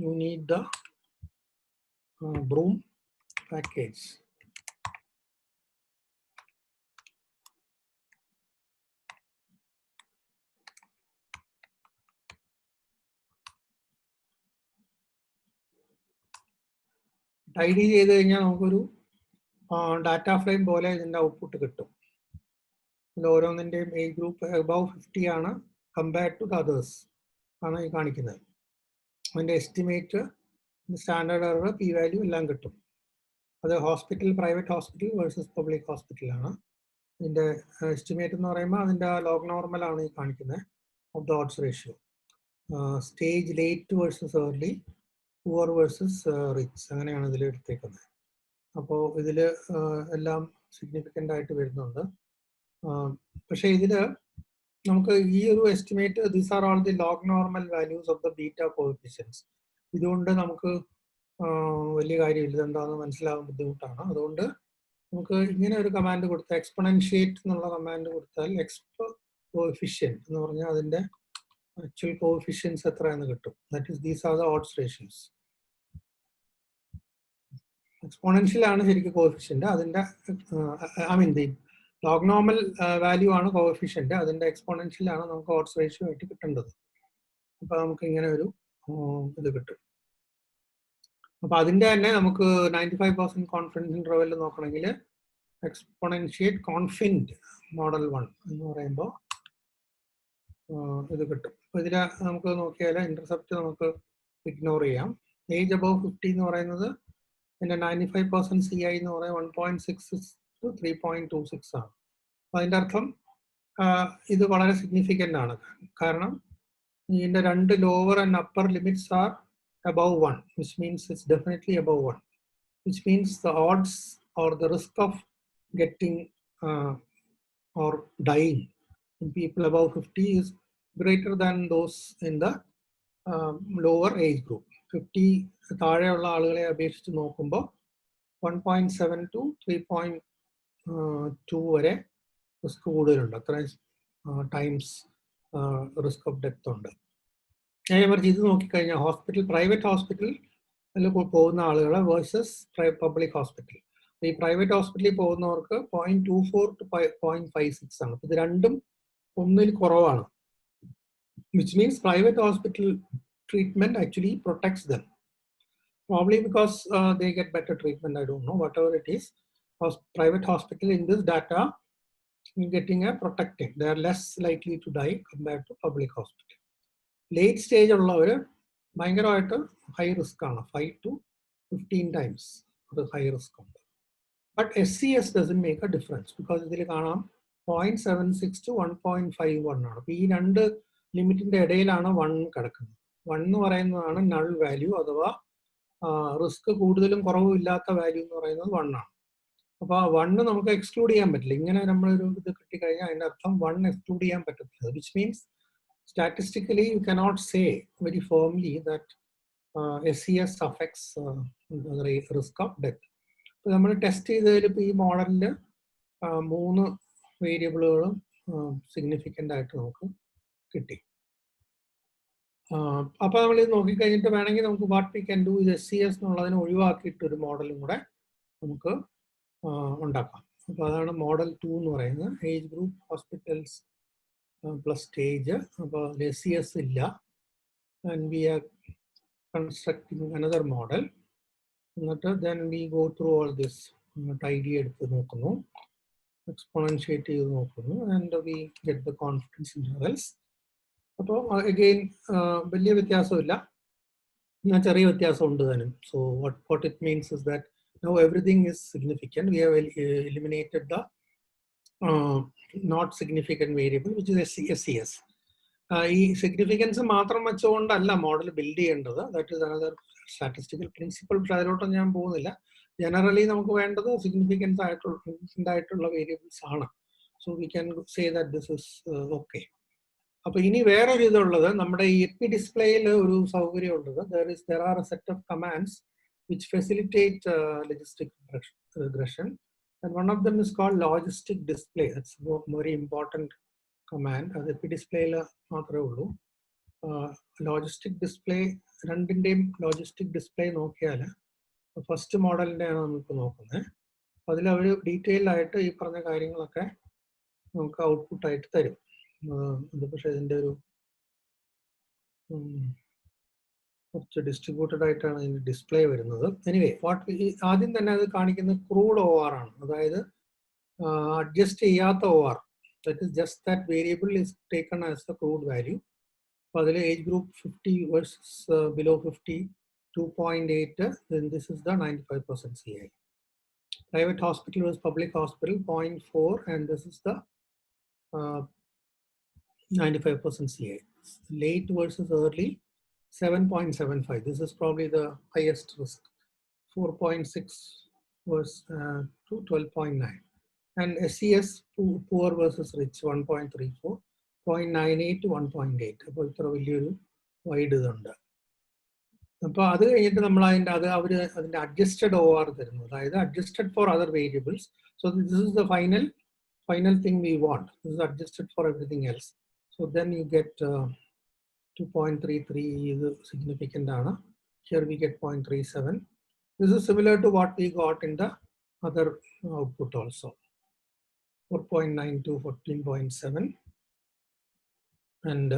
you need the broom package. tidy ചെയ്ത് കഴിഞ്ഞാൽ നമുക്കൊരു ഡാറ്റ ഫ്രെയിം പോലെ ഇതിൻ്റെ ഔട്ട്പുട്ട് കിട്ടും. ഓരോന്നിൻ്റെയും ഏജ് ഗ്രൂപ്പ് above 50 ആണ് compared to the others ആണ് ഈ കാണിക്കുന്നത്. അതിൻ്റെ estimate, standard error, P value എല്ലാം കിട്ടും. അത് hospital, private hospital versus public ഹോസ്പിറ്റലാണ്. ഇതിൻ്റെ എസ്റ്റിമേറ്റ് എന്ന് പറയുമ്പോൾ അതിൻ്റെ ലോഗ് നോർമലാണ് ഈ കാണിക്കുന്നത് of the odds ratio. Stage late versus early, poor versus rich, അങ്ങനെയാണ് ഇതിൽ എടുത്തേക്കുന്നത്. അപ്പോൾ ഇതിൽ എല്ലാം സിഗ്നിഫിക്കൻ്റ് ആയിട്ട് വരുന്നുണ്ട്. പക്ഷേ ഇതിൽ നമുക്ക് ഈ ഒരു estimate, these are all the log normal values of the beta coefficients. ഇതുകൊണ്ട് നമുക്ക് വലിയ കാര്യമില്ല, ഇതെന്താണെന്ന് മനസ്സിലാകാൻ ബുദ്ധിമുട്ടാണ്. അതുകൊണ്ട് നമുക്ക് ഇങ്ങനെ ഒരു കമാൻഡ് കൊടുത്താൽ, എക്സ്പൊണൻഷിയേറ്റ് എന്നുള്ള കമാൻഡ് കൊടുത്താൽ എക്സ്പ കോഎഫിഷ്യൻറ്റ് എന്ന് പറഞ്ഞാൽ അതിൻ്റെ ആക്ച്വൽ കോഎഫിഷ്യൻസ് എത്രയെന്ന് കിട്ടും. That is these are the odds ratios. എക്സ്പൊണൻഷ്യലാണ് ശരിക്കും കോഎഫിഷ്യൻറ്റ്. അതിൻ്റെ I mean the log normal value ആണ് കോഎഫിഷ്യൻറ്റ്, അതിൻ്റെ എക്സ്പോണൻഷ്യലാണ് നമുക്ക് ഓഡ്സ് റേഷ്യോ ആയിട്ട് കിട്ടേണ്ടത്. അപ്പോൾ നമുക്ക് ഇങ്ങനെ ഒരു ഇത് കിട്ടും. അപ്പോൾ അതിൻ്റെ തന്നെ നമുക്ക് 95% കോൺഫിഡൻസ് ഇൻ്റർവെൽ നോക്കണമെങ്കിൽ എക്സ്പോണൻഷിയേറ്റ് കോൺഫിൻറ്റ് മോഡൽ 1 എന്ന് പറയുമ്പോൾ ഇത് കിട്ടും. അപ്പോൾ ഇതിൽ നമുക്ക് നോക്കിയാൽ ഇൻ്റർസെപ്റ്റ് നമുക്ക് ഇഗ്നോർ ചെയ്യാം. ഏജ് അബവ് 50 എന്ന് പറയുന്നത് പിന്നെ 95% CI എന്ന് പറയുന്നത് 1.66 to 3.26 ആണ്. അപ്പോൾ അതിൻ്റെ അർത്ഥം ഇത് വളരെ സിഗ്നിഫിക്കൻ്റ് ആണ്. കാരണം ഇതിൻ്റെ രണ്ട് lower and upper limits are above 1, which means it's definitely above 1, which means the odds or the risk of getting or dying in people above 50 is greater than those in the lower age group. 50 താഴെയുള്ള ആളുകളെ അപേക്ഷിച്ച് നോക്കുമ്പോൾ 1.7 to 3.2 വരെ risk കൂടുതലുണ്ട്. അത്രയും times risk of death ഉണ്ട്. മറിച്ച് ഇത് നോക്കിക്കഴിഞ്ഞാൽ ഹോസ്പിറ്റൽ, പ്രൈവറ്റ് ഹോസ്പിറ്റലിൽ പോകുന്ന ആളുകൾ വേഴ്സസ് പബ്ലിക് ഹോസ്പിറ്റൽ. ഈ പ്രൈവറ്റ് ഹോസ്പിറ്റലിൽ പോകുന്നവർക്ക് 0.24 to 0.56 ആണ്. ഇത് രണ്ടും ഒന്നിൽ കുറവാണ്. Which means private hospital treatment actually protects them, probably because they get better treatment. I don't know, whatever it is. Private hospital in this data getting a protecting, they are less likely to die compared to public hospital. Late stage ഉള്ളവർ ഭയങ്കരമായിട്ട് high risk ആണ്. 5 to 15 times ഒരു high risk ഉണ്ട്. But SCS doesn't make a difference because ഇതിൽ കാണാം 0.76 to 1.51 ആണ്. അപ്പോൾ ഈ രണ്ട് ലിമിറ്റിന്റെ ഇടയിലാണ് 1 കിടക്കുന്നത്. 1 എന്ന് പറയുന്നതാണ് നൾ വാല്യൂ, അഥവാ റിസ്ക് കൂടുതലും കുറവും ഇല്ലാത്ത വാല്യൂ എന്ന് പറയുന്നത് 1 ആണ്. അപ്പോൾ ആ 1 നമുക്ക് എക്സ്ക്ലൂഡ് ചെയ്യാൻ പറ്റില്ല. ഇങ്ങനെ നമ്മളൊരു ഇത് കിട്ടിക്കഴിഞ്ഞാൽ അതിൻ്റെ അർത്ഥം 1 എക്സ്ക്ലൂഡ് ചെയ്യാൻ പറ്റത്തില്ല. Which means statistically you cannot say very firmly that SCS affects the risk of death. അപ്പോൾ നമ്മൾ ടെസ്റ്റ് ചെയ്തതിൽ ഇപ്പോൾ ഈ മോഡലിൽ 3 വേരിയബിളുകളും സിഗ്നിഫിക്കൻ്റ് ആയിട്ട് നമുക്ക് കിട്ടി. അപ്പോൾ നമ്മൾ ഇത് നോക്കിക്കഴിഞ്ഞിട്ട് വേണമെങ്കിൽ നമുക്ക് വാട്ട് വി ക്യാൻ ഡു ഇത് SCS എന്നുള്ളതിനെ ഒഴിവാക്കിയിട്ട് ഒരു മോഡലും കൂടെ നമുക്ക് ഉണ്ടാക്കാം. അപ്പോൾ അതാണ് മോഡൽ 2 എന്ന് പറയുന്നത്. Age group, hospitals plus stage. അപ്പോൾ SCS ഇല്ല. And we are constructing another model. എന്നിട്ട് then we go through all this. Tidy എടുത്ത് നോക്കുന്നു, എക്സ്പോണൻഷ്യേറ്റ് ചെയ്ത് നോക്കുന്നു, and we get the confidence intervals. അപ്പോൾ അഗെയിൻ വലിയ വ്യത്യാസമില്ല, എന്നാൽ ചെറിയ വ്യത്യാസം ഉണ്ട് താനും. So what it means is that now everything is significant. We have eliminated the not significant variable, which is SCS. ഈ സിഗ്നിഫിക്കൻസ് മാത്രം വെച്ചുകൊണ്ടല്ല മോഡൽ ബിൽഡ് ചെയ്യേണ്ടത്. That is another statistical principle. പക്ഷെ അതിലോട്ടൊന്നും ഞാൻ പോകുന്നില്ല. ജനറലി നമുക്ക് വേണ്ടത് സിഗ്നിഫിക്കൻസ് ആയിട്ടുള്ള വേരിയബിൾസ് ആണ്. So we can say that this is okay. അപ്പൊ ഇനി വേറൊരു ഇതുള്ളത്, നമ്മുടെ ഈ എപ്പി ഡിസ്പ്ലേയിൽ ഒരു സൗകര്യം ഉള്ളത്, there are a set of commands which facilitate logistic regression, and one of them is called logistic display. That's a very important command. അത് എപ്പി ഡിസ്പ്ലേയിൽ മാത്രമേ ഉള്ളൂ. ലോജിസ്റ്റിക് ഡിസ്പ്ലേ, രണ്ടിൻ്റെയും ലോജിസ്റ്റിക് ഡിസ്പ്ലേ നോക്കിയാൽ ഫസ്റ്റ് മോഡലിൻ്റെയാണ് നമുക്ക് നോക്കുന്നത്. അപ്പോൾ അതിൽ അവർ ഡീറ്റെയിൽ ആയിട്ട് ഈ പറഞ്ഞ കാര്യങ്ങളൊക്കെ നമുക്ക് ഔട്ട്പുട്ടായിട്ട് തരും. ഇത് പക്ഷേ ഇതിൻ്റെ ഒരു കുറച്ച് ഡിസ്ട്രിബ്യൂട്ടഡ് ആയിട്ടാണ് ഇതിൻ്റെ ഡിസ്പ്ലേ വരുന്നത്. എനിവേ ആദ്യം തന്നെ അത് കാണിക്കുന്നത് ക്രൂഡ് OR ആണ്, അതായത് അഡ്ജസ്റ്റ് ചെയ്യാത്ത OR. That is just that variable is taken as the crude value. For the age group 50 versus below 50, 2.8, then this is the 95% CI. Private hospital versus public hospital 0.4, and this is the 95% CI. Late versus early 7.75. This is probably the highest risk. 4.6 versus to 12.9. And SCS poor versus rich 1.34, 0.98 to 1.8. അപ്പോൾ ഇത്ര വലിയൊരു wide ഇതുണ്ട്. അപ്പോൾ അത് കഴിഞ്ഞിട്ട് നമ്മൾ അതിൻ്റെ adjusted OR തരുന്നു, അതായത് adjusted for other variables. So this is the final thing we want. This is adjusted for everything else. So then you get 2.33 ഇത് സിഗ്നിഫിക്കൻ്റ് ആണ്. Here we get 0.37. This is similar to what we got in the other output also. 4.92, 14.7, and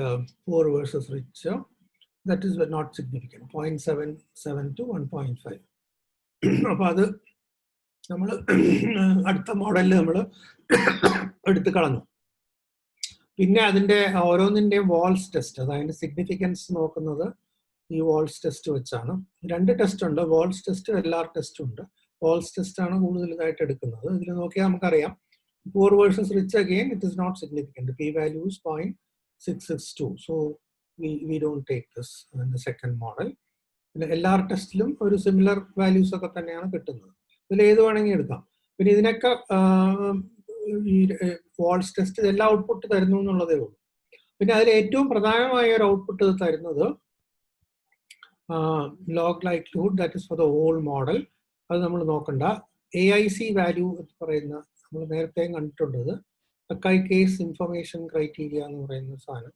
poor versus rich, that is not significant, 0.77 to 1.5. അപ്പോൾ അത് നമ്മൾ അടുത്ത മോഡലിൽ നമ്മൾ എടുത്ത് കളഞ്ഞു. പിന്നെ അതിൻ്റെ ഓരോന്നിൻ്റെയും വാൾസ് ടെസ്റ്റ്, അതായത് സിഗ്നിഫിക്കൻസ് നോക്കുന്നത് ഈ വാൾസ് ടെസ്റ്റ് വെച്ചാണ്. 2 ടെസ്റ്റ് ഉണ്ട്, വാൾസ് ടെസ്റ്റ് LR ടെസ്റ്റ് ഉണ്ട്. വാൾസ് ടെസ്റ്റ് ആണ് കൂടുതൽ ഇതായിട്ട് എടുക്കുന്നത്. ഇതിൽ നോക്കിയാൽ നമുക്കറിയാം poor versus rich, again it is not significant. The p-value is 0.662. So we don't take this in the second model. LR ടെസ്റ്റിലും ഒരു സിമിലർ വാല്യൂസ് ഒക്കെ തന്നെയാണ് കിട്ടുന്നത്. ഇതിൽ ഏത് വേണമെങ്കിൽ എടുക്കാം. പിന്നെ ഇതിനൊക്കെ ഈ വാൾസ് ടെസ്റ്റ് എല്ലാ ഔട്ട്പുട്ട് തരുന്നു എന്നുള്ളതേ ഉള്ളൂ. പിന്നെ അതിൽ ഏറ്റവും പ്രധാനമായ ഒരു ഔട്ട്പുട്ട് തരുന്നത് log likelihood, that is for the whole model. അത് നമ്മൾ നോക്കണ്ട. AIC വാല്യൂ എന്ന് പറയുന്ന നമ്മൾ നേരത്തെ കണ്ടിട്ടുണ്ട്. അക്കൈ കേസ് ഇൻഫർമേഷൻ ക്രൈറ്റീരിയ എന്ന് പറയുന്ന സാധനം.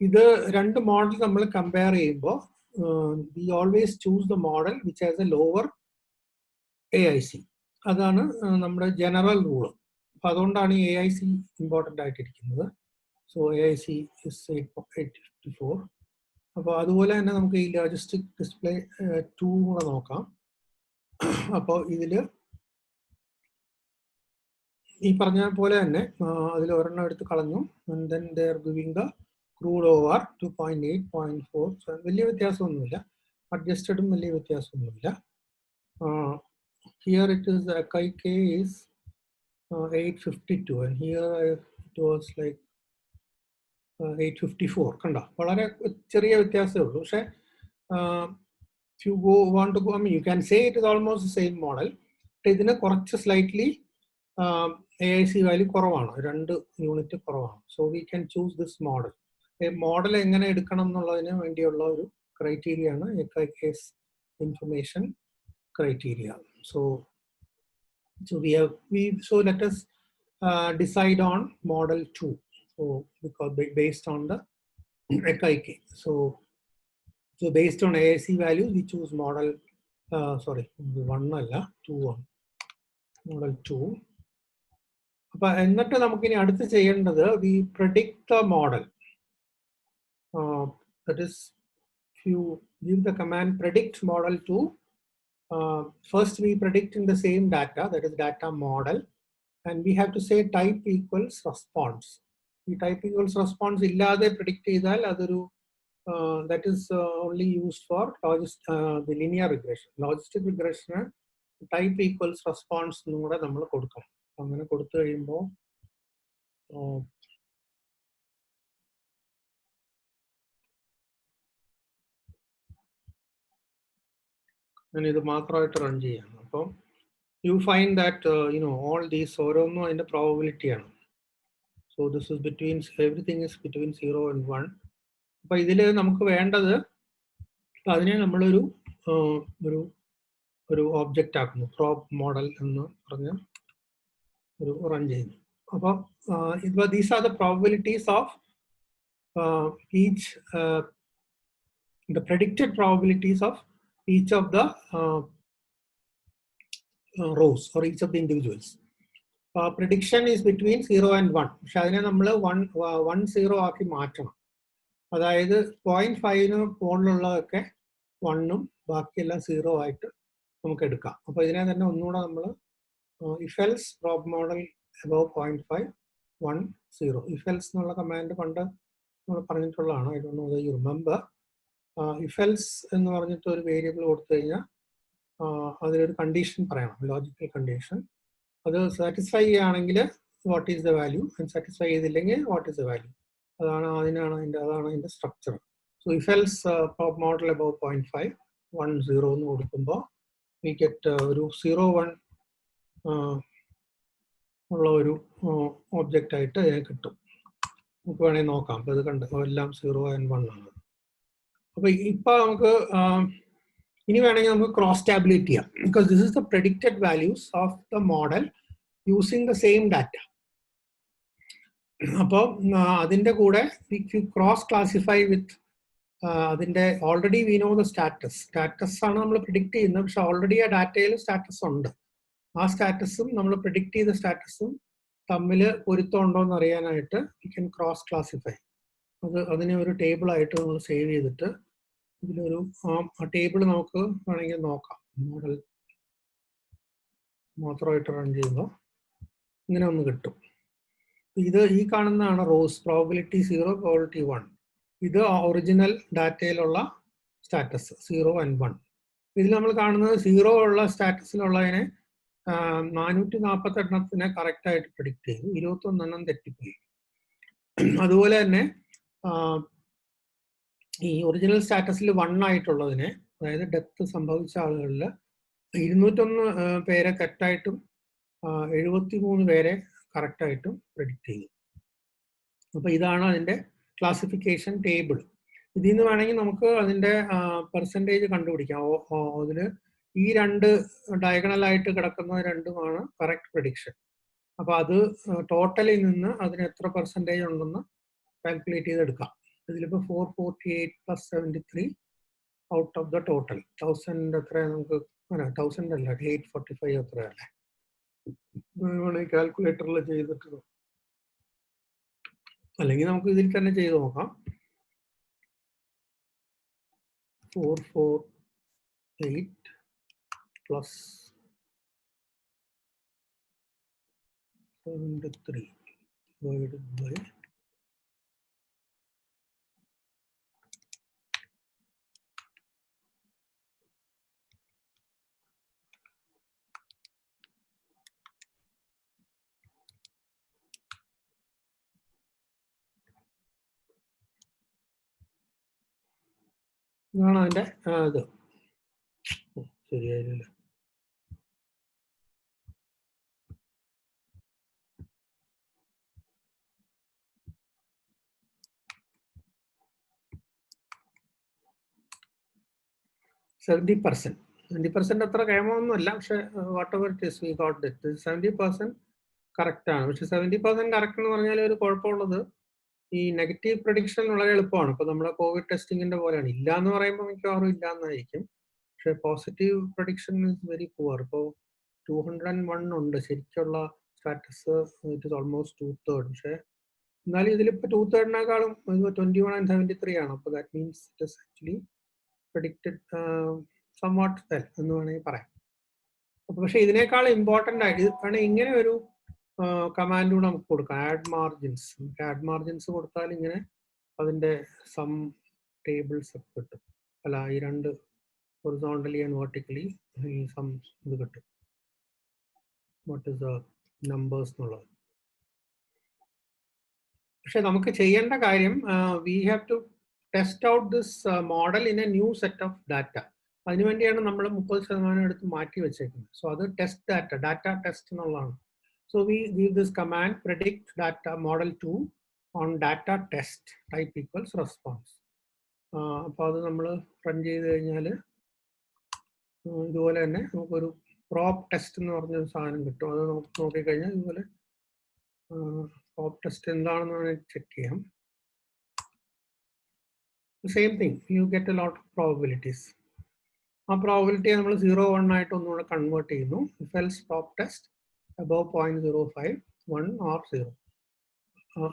ഇത് 2 മോഡൽ നമ്മൾ കമ്പയർ ചെയ്യുമ്പോൾ we always choose the model which has a lower AIC. അതാണ് നമ്മുടെ ജനറൽ റൂള്. അപ്പം അതുകൊണ്ടാണ് ഈ AIC ഇമ്പോർട്ടൻ്റ് ആയിട്ടിരിക്കുന്നത്. So AIC is 854. അപ്പോൾ അതുപോലെ തന്നെ നമുക്ക് ഈ ലോജിസ്റ്റിക് ഡിസ്പ്ലേ 2 കൂടെ നോക്കാം. അപ്പോൾ ഇതിൽ ഈ പറഞ്ഞ പോലെ തന്നെ അതിൽ ഒരെണ്ണം എടുത്ത് കളഞ്ഞു. And then they are giving the Crude over 2.8, 0.4. So വലിയ വ്യത്യാസമൊന്നുമില്ല. Adjusted വലിയ വ്യത്യാസമൊന്നുമില്ല. Here it is KK is 852 and here it was like 854. കണ്ട വളരെ ചെറിയ വ്യത്യാസമേ ഉള്ളൂ. പക്ഷേ if you want to go, I mean, you can say it is almost the same model. ഇതിന് കുറച്ച് സ്ലൈറ്റ്ലി AIC വാല്യൂ കുറവാണ്, 2 യൂണിറ്റ് കുറവാണ്. So we can choose this model. Model എങ്ങനെ എടുക്കണം എന്നുള്ളതിന് വേണ്ടിയുള്ള ഒരു ക്രൈറ്റീരിയ ആണ് case information criteria. So let us decide on model 2. So because based on the KK. So based on AIC values, we choose model. Sorry, 1 alla 2 on model 2. അപ്പോൾ എന്നിട്ട് നമുക്കിനി അടുത്ത് ചെയ്യേണ്ടത് we predict the model. That is, if you give the command predict model 2. First we predict in the same data, that is data model, and we have to say type equals response. The type equals response illade predict ചെയ്താൽ അതൊരു that is only used for the linear regression. Logistic regression type equals response എന്നൂടെ നമ്മൾ കൊടുക്കണം. അങ്ങനെ കൊടുത്തു കഴിയുമ്പോൾ ഞാൻ ഇത് മാത്രമായിട്ട് റൺ ചെയ്യാണ്. അപ്പം you find that all these ഓരോന്നും അതിന്റെ പ്രോബബിലിറ്റി ആണ്. So this is between, everything is between 0 and 1. അപ്പൊ ഇതില് നമുക്ക് വേണ്ടത് അതിനെ നമ്മളൊരു ഒരു ഓബ്ജക്റ്റ് ആക്കുന്നു, പ്രോബ് മോഡൽ എന്ന് പറഞ്ഞ് ഒരു റൺ ചെയ്യുന്നു. അപ്പോൾ ഇപ്പോൾ these are the probabilities of each the predicted probabilities of each of the rows or each of the individuals. Prediction is between 0 and 1. പക്ഷെ അതിനെ നമ്മൾ 1 0 ആക്കി മാറ്റണം. അതായത് 0.5 മുകളിലുള്ളതൊക്കെ 1ഉം ബാക്കിയെല്ലാം 0 ആയിട്ട് നമുക്ക് എടുക്കാം. അപ്പോൾ ഇതിനെ തന്നെ ഒന്നുകൂടെ നമ്മൾ if else prob model above 0.5 1 0. if else എന്നുള്ള കമാൻഡ് പണ്ട് നമ്മൾ പറഞ്ഞിട്ടുള്ളതാണ്. I don't know whether you remember. if else എന്ന് പറഞ്ഞിട്ട് ഒരു വേരിയബിൾ കൊടുത്തു കഴിഞ്ഞാൽ അതിലൊരു കണ്ടീഷൻ പറയണം, ലോജിക്കൽ കണ്ടീഷൻ. അത് സാറ്റിസ്ഫൈ ചെയ്യുകയാണെങ്കിൽ what is the value, satisfy ചെയ്തില്ലെങ്കിൽ വാട്ട് ഈസ് ദ വാല്യൂ. അതാണ് അതിന്റെ structure. So if else probe model above 0.5 1 0 എന്ന് കൊടുക്കുമ്പോൾ വി ഗെറ്റ് ഒരു 0 1 ഉള്ള ഒരു ഓബ്ജക്റ്റ് ആയിട്ട് അതിനെ കിട്ടും. നമുക്ക് വേണമെങ്കിൽ നോക്കാം. അപ്പോൾ ഇത് കണ്ട് എല്ലാം 0 and 1 ആണ്. അപ്പൊ ഇപ്പൊ നമുക്ക് ഇനി വേണമെങ്കിൽ നമുക്ക് ക്രോസ് ടാബുലേറ്റ് ചെയ്യാം. Because this is the predicted values of the model using the same data. അപ്പോൾ അതിന്റെ കൂടെ ക്രോസ് ക്ലാസിഫൈ വിത്ത് അതിന്റെ already we know the status ആണ് നമ്മൾ പ്രിഡിക്റ്റ് ചെയ്യുന്നത്. പക്ഷെ ഓൾറെഡി ആ ഡാറ്റയിൽ സ്റ്റാറ്റസ് ഉണ്ട്. ആ സ്റ്റാറ്റസും നമ്മൾ പ്രിഡിക്റ്റ് ചെയ്ത സ്റ്റാറ്റസും തമ്മിൽ പൊരുത്തം ഉണ്ടോ എന്ന് അറിയാനായിട്ട് വി ക്യാൻ ക്രോസ് ക്ലാസിഫൈ. അതിനെ ഒരു ടേബിൾ ആയിട്ട് നമ്മൾ സേവ് ചെയ്തിട്ട് ഇതിലൊരു ആ ടേബിൾ നമുക്ക് വേണമെങ്കിൽ നോക്കാം. മോഡൽ മാത്രമായിട്ട് റൺ ചെയ്യുമ്പോൾ ഇങ്ങനെ ഒന്ന് കിട്ടും. ഇത് ഈ കാണുന്നതാണ് റോസ്, പ്രോബിലിറ്റി 0 പ്രോബിലിറ്റി 1. ഇത് ഒറിജിനൽ ഡാറ്റയിലുള്ള സ്റ്റാറ്റസ് 0 and 1. ഇതിൽ നമ്മൾ കാണുന്നത് 0 ഉള്ള സ്റ്റാറ്റസിലുള്ളതിനെ 448 കറക്റ്റ് ആയിട്ട് പ്രിഡിക്റ്റ് ചെയ്തു, 21 തെറ്റിപ്പോയി. അതുപോലെ തന്നെ ഈ ഒറിജിനൽ സ്റ്റാറ്റസിൽ 1 ആയിട്ടുള്ളതിനെ, അതായത് ഡെത്ത് സംഭവിച്ച ആളുകളിൽ 201 പേരെ തെറ്റായിട്ടും 73 പേരെ കറക്റ്റായിട്ടും പ്രെഡിക്റ്റ് ചെയ്തു. അപ്പോൾ ഇതാണ് അതിൻ്റെ ക്ലാസിഫിക്കേഷൻ ടേബിൾ. ഇതിൽ നിന്ന് വേണമെങ്കിൽ നമുക്ക് അതിൻ്റെ പെർസെൻറ്റേജ് കണ്ടുപിടിക്കാം. അതിൽ ഈ 2 ഡയഗണലായിട്ട് കിടക്കുന്ന രണ്ടുമാണ് കറക്റ്റ് പ്രഡിക്ഷൻ. അപ്പോൾ അത് ടോട്ടലിൽ നിന്ന് അതിന് എത്ര പെർസെൻറ്റേജ് ഉണ്ടെന്ന് കാൽക്കുലേറ്റ് ചെയ്തെടുക്കാം. ഇതിലിപ്പോൾ 448 + 73 ഔട്ട് ഓഫ് ദ ടോട്ടൽ 1000 എത്ര നമുക്ക് 1000 അല്ല 845 എത്രയല്ലേ കാൽക്കുലേറ്ററിൽ ചെയ്തിട്ട്, അല്ലെങ്കിൽ നമുക്ക് ഇതിൽ തന്നെ ചെയ്ത് നോക്കാം. 448 + 73 divided by ഇതാണ് അതിൻ്റെ ഇത്. ശരിയായില്ല. സെവൻറ്റി 70% അത്ര കേമൊന്നുമല്ല, പക്ഷെ what ever it is we got it 70% correct ആണ്. പക്ഷെ 70% കറക്റ്റ് എന്ന് പറഞ്ഞാൽ ഒരു കുഴപ്പമുള്ളത് ഈ നെഗറ്റീവ് പ്രഡിക്ഷൻ വളരെ എളുപ്പമാണ്. ഇപ്പൊ നമ്മുടെ കോവിഡ് ടെസ്റ്റിങ്ങിന്റെ പോലെയാണ്. ഇല്ല എന്ന് പറയുമ്പോൾ മിക്കവാറും ഇല്ല എന്നായിരിക്കും. പക്ഷെ positive prediction is very poor. ഇപ്പോൾ 201 ഉണ്ട് ശരിക്കുള്ള സ്റ്റാറ്റസ്. It is almost 2/3. പക്ഷെ എന്നാലും ഇതിലിപ്പോൾ 2/3 21 and 73 ആണ്. അപ്പോൾ that means it is actually predicted somewhat well എന്ന് വേണമെങ്കിൽ പറയാം. പക്ഷെ ഇതിനേക്കാൾ ഇമ്പോർട്ടൻ്റ് ആയിട്ട് കാരണം ഇങ്ങനെ ഒരു കമാൻഡ് കൂടെ നമുക്ക് കൊടുക്കാം. ആഡ് മാർജിൻസ് കൊടുത്താൽ ഇങ്ങനെ അതിൻ്റെ സം ടേബിൾസ് ഒക്കെ കിട്ടും. അല്ല, ഈ രണ്ട് ഹൊറിസോണ്ടലി ആൻഡ് വെർട്ടിക്കലി ഈ സം ഇത് കിട്ടും. വാട്ട് ഇസ് ദ നമ്പേഴ്സ് എന്നുള്ളത്. പക്ഷെ നമുക്ക് ചെയ്യേണ്ട കാര്യം we have to test out this model in a new set of data. അതിനുവേണ്ടിയാണ് നമ്മൾ 30% എടുത്ത് മാറ്റി വെച്ചേക്കുന്നത്. സോ അത് ടെസ്റ്റ് ഡാറ്റ ടെസ്റ്റ് എന്നുള്ളതാണ്. So we give this command predict data model 2 on data test type equals response. അപ്പോൾ അത് നമ്മൾ റൺ ചെയ്ത് കഴിഞ്ഞാൽ ഇതുപോലെ തന്നെ നമുക്കൊരു പ്രോപ്പ് ടെസ്റ്റ് എന്ന് പറഞ്ഞൊരു സാധനം കിട്ടും. അത് നോക്കിക്കഴിഞ്ഞാൽ ഇതുപോലെ പ്രോപ്പ് ടെസ്റ്റ് എന്താണെന്ന് വേണമെങ്കിൽ ചെക്ക് ചെയ്യാം. Same thing, you get a lot of probabilities. ആ പ്രോബിലിറ്റിയെ നമ്മൾ 0-1 ആയിട്ട് ഒന്നുകൂടെ കൺവേർട്ട് ചെയ്യുന്നു. If else prop test above 0.05, 1 or 0.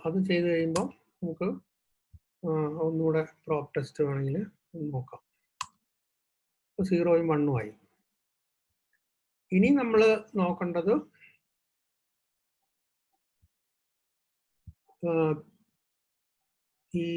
അത് ചെയ്ത് കഴിയുമ്പോൾ നമുക്ക് ഒന്നുകൂടെ പ്രോപ്പ് ടെസ്റ്റ് വേണമെങ്കിൽ നോക്കാം. 0-1 ആയി. ഇനി നമ്മൾ നോക്കേണ്ടത് ഈ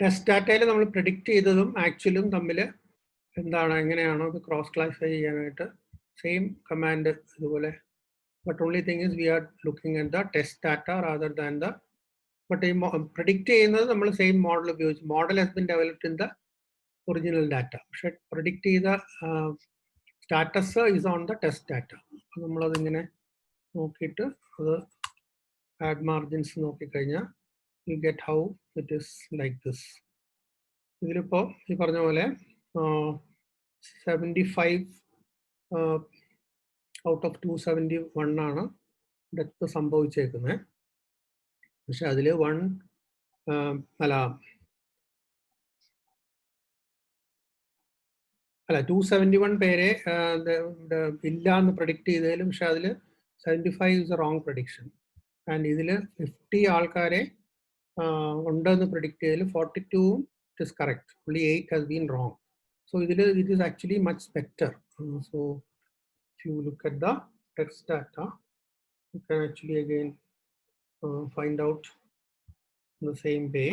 ടെസ്റ്റ് ഡാറ്റയിൽ നമ്മൾ പ്രെഡിക്റ്റ് ചെയ്തതും ആക്ച്വലും തമ്മിൽ എന്താണ്, എങ്ങനെയാണോ അത് ക്രോസ് ക്ലാസിഫൈ ചെയ്യാനായിട്ട് സെയിം കമാൻഡ് ഇതുപോലെ. But only thing is we are looking at the test data rather than the. ബട്ട് ഈ പ്രെഡിക്റ്റ് ചെയ്യുന്നത് നമ്മൾ സെയിം മോഡൽ ഉപയോഗിച്ച്. Model has been developed in the original data. പക്ഷെ പ്രെഡിക്റ്റ് ചെയ്ത status is on the test data. അപ്പോൾ നമ്മളതിങ്ങനെ നോക്കിയിട്ട് അത് ആഡ് മാർജിൻസ് നോക്കിക്കഴിഞ്ഞാൽ you get how it is like this. ഇതിലിപ്പോൾ ഈ പറഞ്ഞ പോലെ 75 ഔട്ട് ഓഫ് 271 ആണ് ഡെത്ത് സംഭവിച്ചേക്കുന്നത്. പക്ഷെ അതിൽ 271 പേരെ ഇല്ല എന്ന് പ്രഡിക്റ്റ് ചെയ്തതിലും, പക്ഷെ അതിൽ 75 is A wrong prediction. And ഇതിൽ 50 ആൾക്കാരെ ഉണ്ടെന്ന് പ്രഡിക്റ്റ് ചെയ്തതിൽ 42 is correct. Only 8 has been wrong. So it is actually much better. So if you look at the text data, you can actually again find out the same way.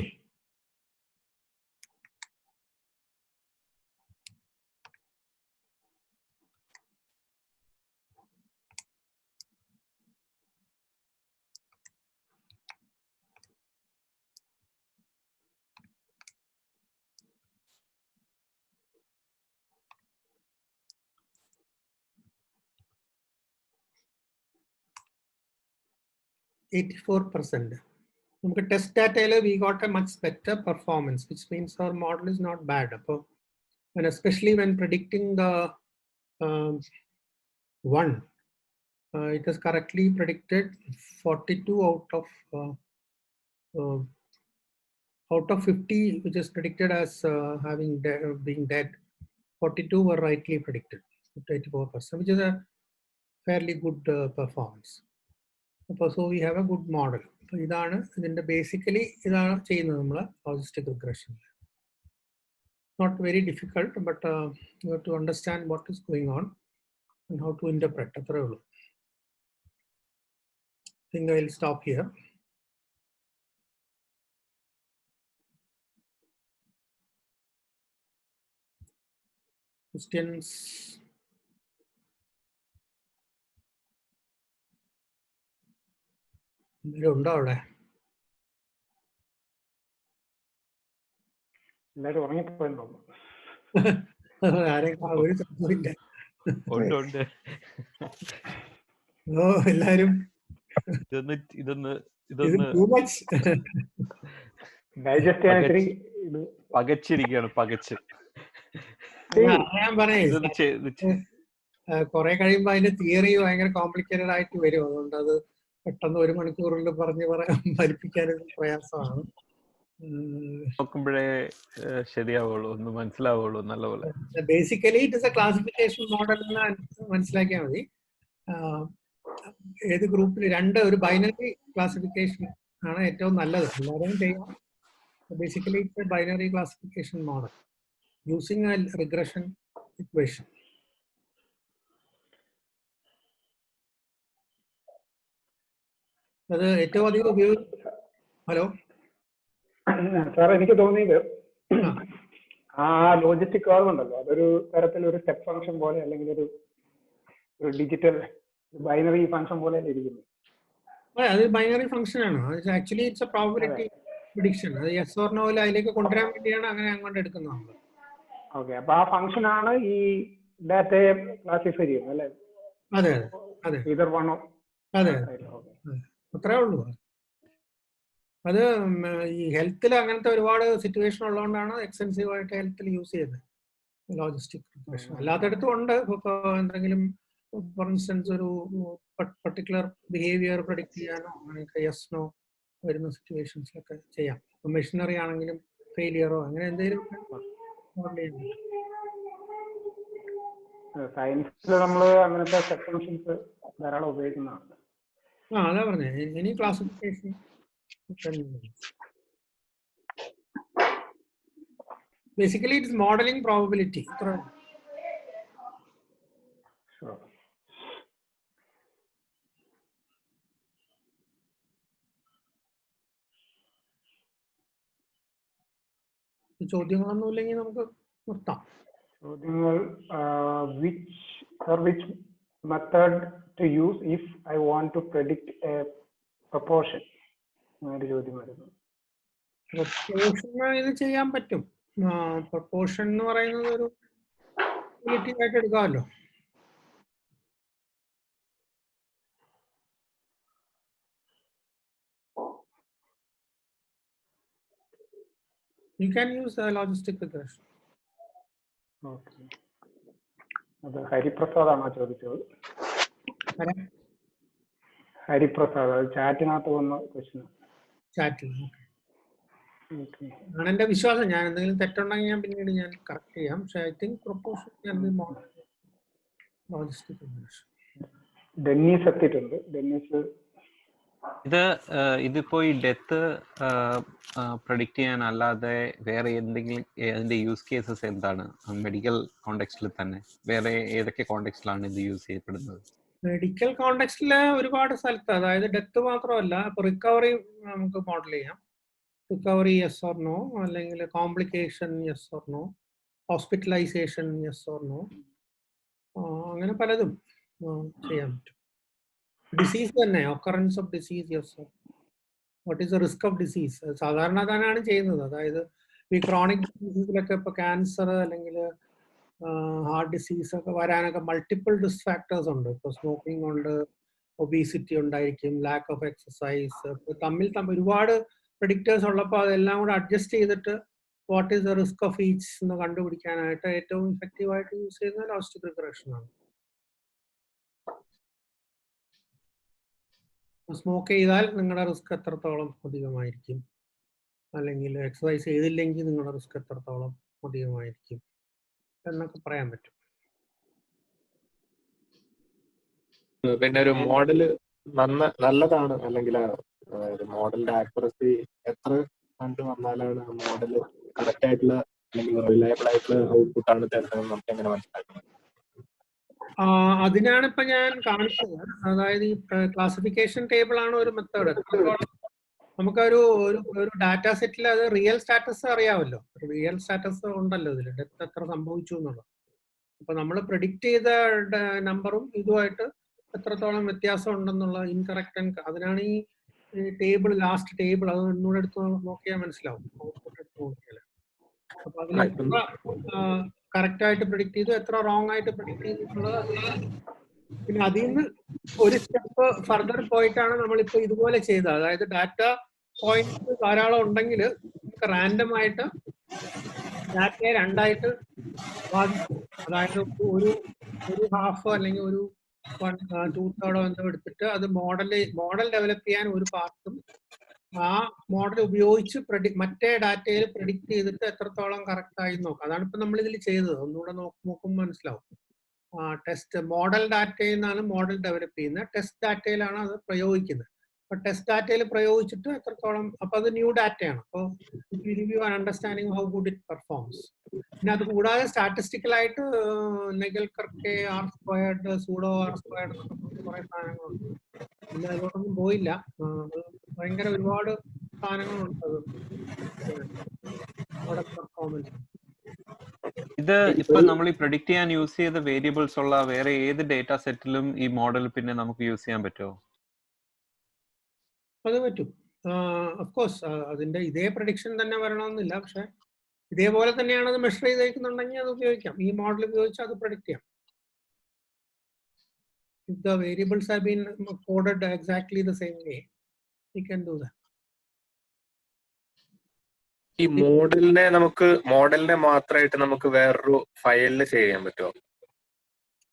%84%. നമുക്ക് test ഡാറ്റയിൽ we got a much better performance, which means our model is not bad. And especially when predicting the 1, it has correctly predicted 42 out of 50, which is predicted as being dead. 42 were rightly predicted, 84%, which is a fairly good performance. So we have a good model. So ഇതാണ് ഇതിന്റെ basically ഇതാണ് ചെയ്യുന്നത് നമ്മൾ logistic regression. Not very difficult, but you have to understand what is going on and how to interpret. അത്രേ ഉള്ളൂ. I think I will stop here. Questions എന്തെങ്കിലും ഉണ്ടോ അവിടെ? എല്ലാവരും ഉറങ്ങിപ്പോയെന്ന് തോന്നുന്നു. ആരെയും ഒരു സംഭവമില്ല. ഉണ്ട്. ഓ എല്ലാരും ഇതൊന്ന് ഡൈജസ്റ്റ് ചെയ്യാൻ ഇത്തിരി ഇത് പകച്ചിരിക്കുകയാണ്. ഞാൻ പറയേ കുറെ കഴിയുമ്പോ അതിന്റെ തിയറി ഭയങ്കര കോംപ്ലിക്കേറ്റഡ് ആയിട്ട് വരും. അതുകൊണ്ട് അത് പെട്ടെന്ന് 1 മണിക്കൂറിൽ പറഞ്ഞ് ഫലിപ്പിക്കാനൊരു പ്രയാസമാണ്. നോക്കുമ്പോഴേ ശരിയാവുള്ളൂ, ഒന്ന് മനസ്സിലാവുള്ളൂ നല്ലപോലെ. Basically it is A classification model എന്ന് മനസ്സിലാക്കിയാൽ മതി. ഏത് ഗ്രൂപ്പിൽ ഒരു ബൈനറി ക്ലാസിഫിക്കേഷൻ ആണ് ഏറ്റവും നല്ലത്. എല്ലാവരും ചെയ്യാം. Basically it's A binary classification model using A regression equation. അത് ഏറ്റവും അധികം ഹലോ സാർ, എനിക്ക് തോന്നിയത് ആ ലോജിസ്റ്റിക് കർവ് ഉണ്ടല്ലോ, അതൊരു തരത്തിലൊരു സ്റ്റെപ്പ് ഫംഗ്ഷൻ പോലെ അല്ലെങ്കിൽ ഒരു ഡിജിറ്റൽ ബൈനറി ഫംഗ്ഷൻ പോലെ ഇരിക്കുന്നു. അത് ബൈനറി ഫംഗ്ഷൻ ആണ്. Actually it's A probability prediction. അത് യെസ് ഓർ നോയിൽ അതിലേക്ക് കൊണ്ടുവരാൻ വേണ്ടിയാണ് അങ്ങനെ അങ്ങോട്ട് എടുക്കുന്നത് നമ്മൾ. ഓക്കെ, അപ്പൊ ആ ഫംഗ്ഷൻ ആണ് ഈ ഡാറ്റയെ ക്ലാസിഫൈ ചെയ്യുന്നത് അല്ലേ? അതെ അതെ ഇതർ വൺ ഓഫ് അതെ അത്രേ ഉള്ളൂ. അത് ഈ ഹെൽത്തിൽ അങ്ങനത്തെ ഒരുപാട് സിറ്റുവേഷൻ ഉള്ളതുകൊണ്ടാണ് എക്സ്റ്റെൻസീവ് ആയിട്ട് ഹെൽത്തിൽ യൂസ് ചെയ്യുന്നത് ലോജിസ്റ്റിക് റിഗ്രഷൻ. അല്ലാത്തടത്തും ഉണ്ട്. ഇപ്പോൾ എന്തെങ്കിലും ഫോർ ഇൻസ്റ്റൻസ് ഒരു പർട്ടിക്കുലർ ബിഹേവിയർ പ്രഡിക്റ്റ് ചെയ്യാനോ അങ്ങനെയൊക്കെ യെസ് നോ വരുന്ന സിറ്റുവേഷൻസിലൊക്കെ ചെയ്യാം. മെഷീനറി ആണെങ്കിലും ഫെയിലിയറോ അങ്ങനെ എന്തെങ്കിലും സയൻസിൽ നമ്മൾ അങ്ങനത്തെ സ്റ്റെപ്പ് ഫംഗ്ഷൻസ് ധാരാളം ഉപയോഗിക്കുന്നതാണ്. അതാ പറഞ്ഞേ. Any classification basically it is modeling probability. Sure. ചോദ്യങ്ങളൊന്നുമില്ലെങ്കിൽ നമുക്ക് നിർത്താം. ചോദ്യങ്ങൾ which method to use if I want to predict a proportion? ഒരു ചോദ്യം വരുന്നു. പ്രൊപ്പോർഷൻ ഇത് ചെയ്യാൻ പറ്റും. പ്രൊപ്പോർഷൻ എന്ന് പറയുന്നത് ഒരു ആയിട്ട് എടുക്കാമല്ലോ. You can use logistic regression. Okay. അത് ഹരിപ്രസാദാണോ ചോദിച്ചത്? ഹരിപ്രസാദ് ചാറ്റിനകത്ത് വന്ന ക്വസ്റ്റ്യൻ. ചാറ്റിൽ ആണ് എന്റെ വിശ്വാസം. ഞാൻ എന്തെങ്കിലും തെറ്റുണ്ടെങ്കിൽ ഞാൻ പിന്നീട് കറക്റ്റ് ചെയ്യാം. പക്ഷെ I think proportion can be more logistic regression. Dennis എത്തിയിട്ടുണ്ട്. ഡെന്നീസ്, ഇതിപ്പോ ഈ ഡെത്ത് പ്രഡിക്റ്റ് ചെയ്യാൻ അല്ലാതെ വേറെ എന്തെങ്കിലും അതിന്റെ യൂസ് കേസസ് എന്താണ്? മെഡിക്കൽ കോണ്ടെക്സ്റ്റിൽ തന്നെ വേറെ ഏതൊക്കെ കോണ്ടെക്സ്റ്റിലാണ് ഇത് യൂസ് ചെയ്യപ്പെടുന്നത്? മെഡിക്കൽ കോണ്ടെക്സ്റ്റിൽ ഒരുപാട് സ്ഥലത്ത്, അതായത് ഡെത്ത് മാത്രമല്ല, ഇപ്പൊ റിക്കവറി നമുക്ക് മോഡൽ ചെയ്യാം. റിക്കവറി യെസ് ഓർ നോ, അല്ലെങ്കിൽ complication yes or no, hospitalization yes or no, അങ്ങനെ പലതും ചെയ്യാൻ പറ്റും. ഡിസീസ് തന്നെ, occurrence of disease yes or, what is the risk of disease, സാധാരണ തന്നെയാണ് ചെയ്യുന്നത്. അതായത് ഈ ക്രോണിക് ഡിസീസിലൊക്കെ ഇപ്പോൾ ക്യാൻസർ അല്ലെങ്കിൽ ഹാർട്ട് ഡിസീസ് ഒക്കെ വരാനൊക്കെ മൾട്ടിപ്പിൾ റിസ്ക് ഫാക്ടേഴ്സ് ഉണ്ട്. ഇപ്പോൾ സ്മോക്കിംഗ് ഉണ്ട്, ഒബീസിറ്റി ഉണ്ടായിരിക്കും, ലാക്ക് ഓഫ് എക്സസൈസ്, തമ്മിൽ ഒരുപാട് പ്രെഡിക്റ്റേഴ്സ് ഉള്ളപ്പോൾ അതെല്ലാം കൂടെ അഡ്ജസ്റ്റ് ചെയ്തിട്ട് what is the risk of each എന്ന് കണ്ടുപിടിക്കാനായിട്ട് ഏറ്റവും ഇഫക്റ്റീവായിട്ട് യൂസ് ചെയ്യുന്നത് ലോജിസ്റ്റിക് റിഗ്രഷൻ ആണ്. സ്മോക്ക് ചെയ്താൽ നിങ്ങളുടെ റിസ്ക് എത്രത്തോളം അധികമായിരിക്കും, അല്ലെങ്കിൽ എക്സസൈസ് ചെയ്തില്ലെങ്കിൽ നിങ്ങളുടെ റിസ്ക് എത്രത്തോളം അധികമായിരിക്കും എന്നൊക്കെ പറയാൻ പറ്റും. പിന്നെ ഒരു മോഡല് നല്ലതാണ്, അല്ലെങ്കിൽ മോഡലിന്റെ ആക്യുറസി എത്ര കണ്ടു വന്നാലാണ് ആ മോഡല് കറക്റ്റ് ആയിട്ടുള്ള അല്ലെങ്കിൽ റിലയബിൾ ആയിട്ടുള്ള ഔട്ട്പുട്ട് ആണ് തരുന്നത് നമുക്ക് എങ്ങനെ മനസ്സിലാക്കണം? അതിനാണ് ഇപ്പൊ ഞാൻ കാണിച്ചത്. അതായത് ഈ ക്ലാസിഫിക്കേഷൻ ടേബിൾ ആണ് ഒരു മെത്തേഡ്. നമുക്കൊരു ഒരു ഡാറ്റ സെറ്റിൽ അത് റിയൽ സ്റ്റാറ്റസ് അറിയാമല്ലോ. റിയൽ സ്റ്റാറ്റസ് ഉണ്ടല്ലോ ഇതിൽ, ഡെത്ത് എത്ര സംഭവിച്ചു എന്നുള്ളത്. അപ്പൊ നമ്മൾ പ്രെഡിക്റ്റ് ചെയ്ത നമ്പറും ഇതുമായിട്ട് എത്രത്തോളം വ്യത്യാസം ഉണ്ടെന്നുള്ള ഇൻകറക്റ്റ്, അതിനാണ് ഈ ടേബിൾ, ലാസ്റ്റ് ടേബിൾ, അത് ഒന്നുകൂടെ എടുത്ത് നോക്കിയാൽ മനസ്സിലാവും. ഔട്ട്പുട്ട് എടുത്ത് നോക്കിയാൽ അപ്പൊ അതിൽ എത്ര കറക്റ്റ് ആയിട്ട് പ്രെഡിക്റ്റ് ചെയ്തു, എത്ര റോങ് ആയിട്ട് പ്രെഡിക്റ്റ് ചെയ്തു എന്നുള്ളത് അതിൽ. പിന്നെ അതിൽ നിന്ന് ഒരു സ്റ്റെപ്പ് ഫർദർ പോയിട്ടാണ് നമ്മളിപ്പോ ഇതുപോലെ ചെയ്തത്. അതായത് ഡാറ്റ പോയിന്റ് ധാരാളം ഉണ്ടെങ്കിൽ നമുക്ക് റാൻഡം ആയിട്ട് ഡാറ്റയെ രണ്ടായിട്ട് ബാധിക്കും. അതായത് ഒരു ഹാഫ് അല്ലെങ്കിൽ ഒരു 2/3 എന്തോ എടുത്തിട്ട് അത് മോഡൽ ഡെവലപ്പ് ചെയ്യാൻ ഒരു പാർട്ടും, ആ മോഡൽ ഉപയോഗിച്ച് മറ്റേ ഡാറ്റയിൽ പ്രെഡിക്റ്റ് ചെയ്തിട്ട് എത്രത്തോളം കറക്റ്റ് ആയി നോക്കാം. അതാണ് ഇപ്പൊ നമ്മൾ ഇതിൽ ചെയ്തത്. ഒന്നുകൂടെ നോക്കുമ്പോൾ മനസ്സിലാവും. ടെസ്റ്റ് മോഡൽ ഡാറ്റയിൽ നിന്നാണ് മോഡൽ ഡെവലപ്പ് ചെയ്യുന്നത്, ടെസ്റ്റ് ഡാറ്റയിലാണ് അത് പ്രയോഗിക്കുന്നത്. അപ്പൊ ടെസ്റ്റ് ഡാറ്റയിൽ പ്രയോഗിച്ചിട്ട് എത്രത്തോളം, അപ്പൊ അത് ന്യൂ ഡാറ്റയാണ്. അപ്പോൾ review and understanding how good it performs. പിന്നെ അത് കൂടാതെ സ്റ്റാറ്റിസ്റ്റിക്കലായിട്ട് നെഗൽകർക്ക് R², സൂഡോ R² എന്നൊക്കെ കുറെ സാധനങ്ങളുണ്ട്. പിന്നെ അതിലോട്ടൊന്നും പോയില്ല. ഭയങ്കര ഒരുപാട് സാധനങ്ങളുണ്ട് അവിടെ പെർഫോമൻസ്. ഇത് ഇപ്പൊ നമ്മൾ ഈ പ്രെഡിക്റ്റ് ചെയ്യാൻ യൂസ് ചെയ്ത വേരിയബിൾസ് ഉള്ള വേറെ ഏത് ഡേറ്റ സെറ്റിലും ഈ മോഡൽ പിന്നെ നമുക്ക് യൂസ് ചെയ്യാൻ പറ്റുമോ? അത് പറ്റും. ഓഫ് കോഴ്സ് അതിന്റെ ഇതേ പ്രഡിക്ഷൻ തന്നെ വരണമെന്നില്ല. പക്ഷെ ഇതേപോലെ തന്നെയാണ് അത് മെഷർ ചെയ്തേക്കുന്നുണ്ടെങ്കിൽ അത് ഉപയോഗിക്കാം. ഈ മോഡൽ ഉപയോഗിച്ച് അത് പ്രഡിക്റ്റ് ചെയ്യാം. If the variables have been coded exactly the same way, we can do that. ഈ മോഡലിനെ മാത്രമായിട്ട് നമുക്ക് വേറൊരു ഫയലിൽ സേവ് ചെയ്യാൻ പറ്റുമോ?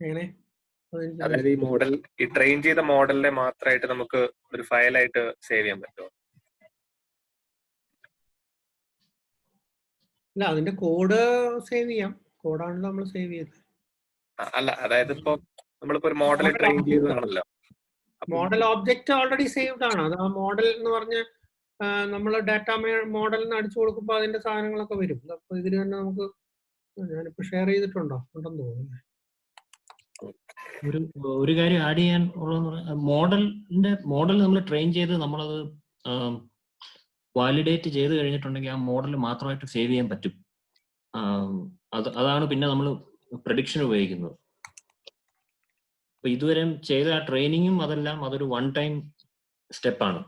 എങ്ങനെ? അതായത് ഈ ട്രെയിൻ ചെയ്ത മോഡലിനെ മാത്രമായിട്ട് നമുക്ക് ഒരു ഫയലായിട്ട് സേവ് ചെയ്യാൻ പറ്റുമോ? അല്ല, അതിന്റെ കോഡ് സേവ് ചെയ്യാം. കോഡാണല്ലോ നമ്മൾ സേവ് ചെയ്തത്. അല്ല, അതായത് ഇപ്പൊ നമ്മളിപ്പോ ഒരു മോഡൽ ട്രെയിൻ ചെയ്തതാണല്ലോ. മോഡൽ ഒബ്ജക്റ്റ് ഓൾറെഡി സേവ്ഡ് ആണ്. അത് ആ മോഡൽ എന്ന് പറഞ്ഞ് നമ്മൾ ഡാറ്റ മോഡലിന് അടിച്ചു കൊടുക്കുമ്പോൾ അതിന്റെ സാധനങ്ങളൊക്കെ വരും. അപ്പൊ ഇതിൽ തന്നെ നമുക്ക്, ഞാനിപ്പോ ഷെയർ ചെയ്തിട്ടുണ്ടോ? ഉണ്ടെന്ന് തോന്നുന്നു. ഒരു കാര്യം ആഡ് ചെയ്യാൻ ഉള്ളതെന്ന് പറഞ്ഞാൽ മോഡൽ നമ്മൾ ട്രെയിൻ ചെയ്ത് നമ്മളത് വാലിഡേറ്റ് ചെയ്ത് കഴിഞ്ഞിട്ടുണ്ടെങ്കിൽ ആ മോഡൽ മാത്രമായിട്ട് സേവ് ചെയ്യാൻ പറ്റും. അതാണ് പിന്നെ നമ്മൾ പ്രഡിക്ഷൻ ഉപയോഗിക്കുന്നത്. അപ്പൊ ഇതുവരെ ചെയ്ത ആ ട്രെയിനിങ്ങും അതെല്ലാം അതൊരു വൺ ടൈം സ്റ്റെപ്പാണ്.